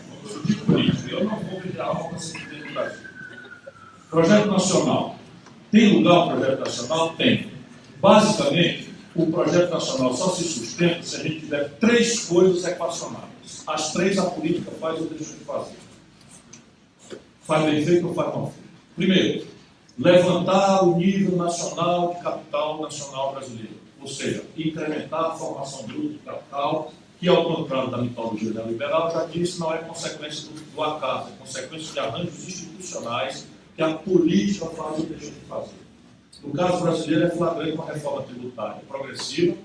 Vamos discutir política. Eu não vou virar alma para ser presidente do Brasil. Projeto nacional. Tem lugar o projeto nacional? Tem. Basicamente, o projeto nacional só se sustenta se a gente tiver 3 coisas equacionadas. As 3 a política faz ou deixa de fazer. Faz bem feito ou faz mal feito. Primeiro, levantar o nível nacional de capital nacional brasileiro, ou seja, incrementar a formação bruta de capital, que, ao contrário da mitologia neoliberal, já disse, não é consequência do acaso, é consequência de arranjos institucionais que a política faz ou deixa de fazer. No caso brasileiro, é flagrante uma reforma tributária progressiva,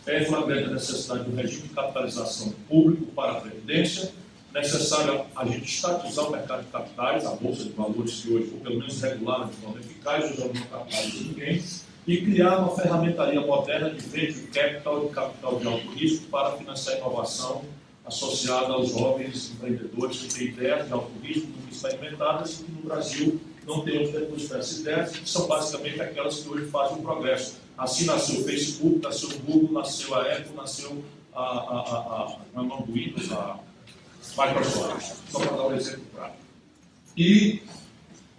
é flagrante a necessidade do regime de capitalização público para a Previdência, necessário a gente estatizar o mercado de capitais, a Bolsa de Valores, que hoje, ou pelo menos regulada de forma eficaz, hoje não capitaliza ninguém, e criar uma ferramentaria moderna de venture capital e capital de alto risco para financiar a inovação associada aos jovens empreendedores que têm ideias de alto risco, muito experimentadas, e que no Brasil não temos depositar essas ideias, que são basicamente aquelas que hoje fazem o progresso. Assim nasceu o Facebook, nasceu o Google, nasceu a Apple, nasceu o nome do Windows, a Microsoft, só para dar um exemplo prático. E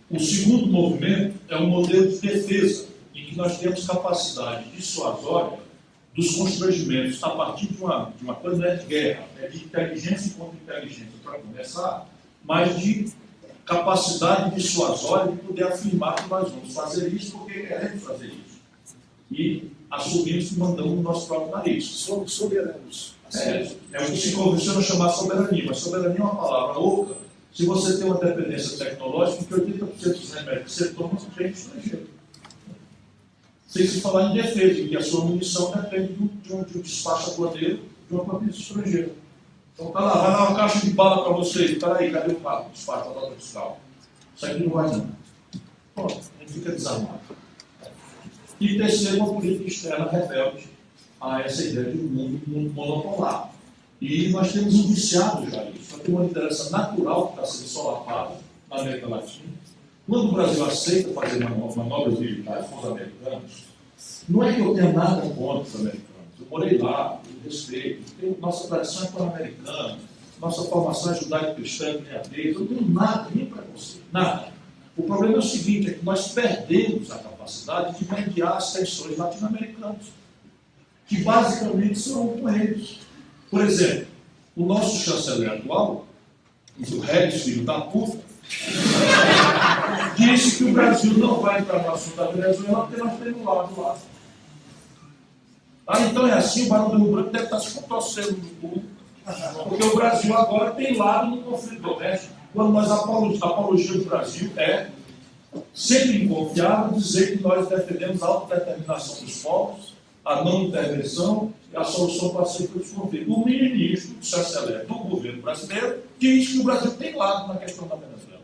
o segundo movimento é um modelo de defesa, em que nós temos capacidade dissuasória dos constrangimentos a partir de uma coisa, não é de guerra, é de inteligência contra inteligência, para começar, mas de capacidade dissuasória de poder afirmar que nós vamos fazer isso porque queremos fazer isso. E assumimos que mandamos o nosso próprio nariz. Somos soberanos. É o que se convenciona chamar soberania, mas soberania é uma palavra louca se você tem uma dependência tecnológica que 80% dos remédios que você toma vem do estrangeiro. Sem se falar em defesa, em que a sua munição depende de um despacho aduaneiro de uma potência estrangeira. Então tá lá, vai dar uma caixa de bala para vocês, espera aí, cadê o carro? Despacho da nota fiscal. Isso aqui não vai não. Pronto, a gente fica desarmado. E terceiro, uma política externa rebelde a essa ideia de um mundo monopolar. E nós temos um viciado já isso. Nós temos uma liderança natural que está sendo solapada na América Latina. Quando o Brasil aceita fazer manobras militares com os americanos, não é que eu tenha nada contra os americanos. Eu morei lá, eu respeito. Nossa tradição é pan-americana, nossa formação é judaico-cristã, eu não tenho nada, nem preconceito, nada. O problema é o seguinte, é que nós perdemos a capacidade de mediar as tensões latino-americanas, que basicamente são com eles. Por exemplo, o nosso chanceler atual, o Regis, filho da puta, disse que o Brasil não vai entrar no assunto da Venezuela porque nós temos lado lá. Então é assim, o Barão do Rio Branco deve estar se contorcendo no público, porque o Brasil agora tem lado no conflito doméstico. Quando nós apologia do Brasil é sempre inconfiável dizer que nós defendemos a autodeterminação dos povos, a não intervenção e a solução pacífica dos conflitos. O ministro, o chanceler do governo brasileiro, diz que o Brasil tem lado na questão da Venezuela.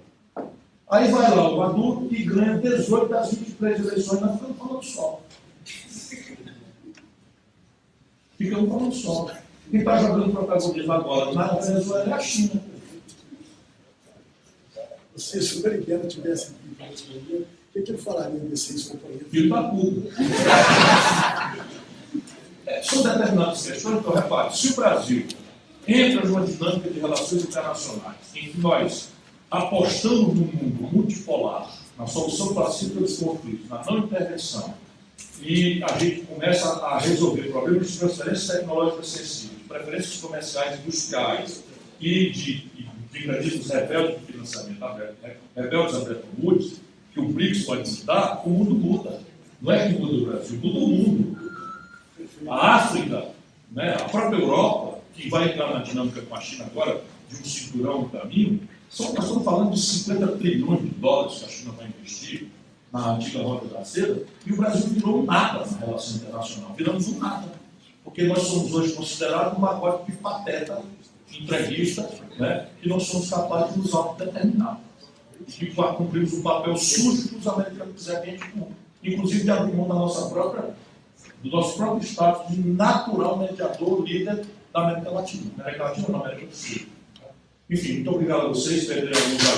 Aí vai lá o Maduro e ganha 18 das 23 eleições, nós ficamos falando só. Ficamos falando só. Quem está jogando protagonismo agora na Venezuela é a China. Se o Marighella tivesse aqui para responder, o que ele falaria desses companheiros? Filho da puta. São determinadas questões, então repare, se o Brasil entra numa dinâmica de relações internacionais em que nós apostamos num mundo multipolar, na solução pacífica dos conflitos, na não intervenção, e a gente começa a resolver problemas de transferência tecnológica sensível, de preferências comerciais industriais e de mecanismos rebeldes de financiamento aberto, rebeldes a Bretton Woods, que o BRICS pode dar, o mundo muda. Não é que muda o Brasil, muda o mundo. A África, né, a própria Europa, que vai entrar na dinâmica com a China agora, de um cinturão no caminho, nós estamos falando de 50 trilhões de dólares que a China vai investir na antiga Rota da Seda, e o Brasil virou um nada na relação internacional. Viramos um nada. Porque nós somos hoje considerados um pacote de pateta, entreguista, né, que não somos capazes de nos autodeterminar. E cumprimos um papel sujo que os americanos quiserem que a gente cumpra. Inclusive de abrir mão do nosso próprio status de natural mediador, líder da América Latina. América Latina ou na América do Sul. Enfim, muito obrigado a vocês, perderam a luz da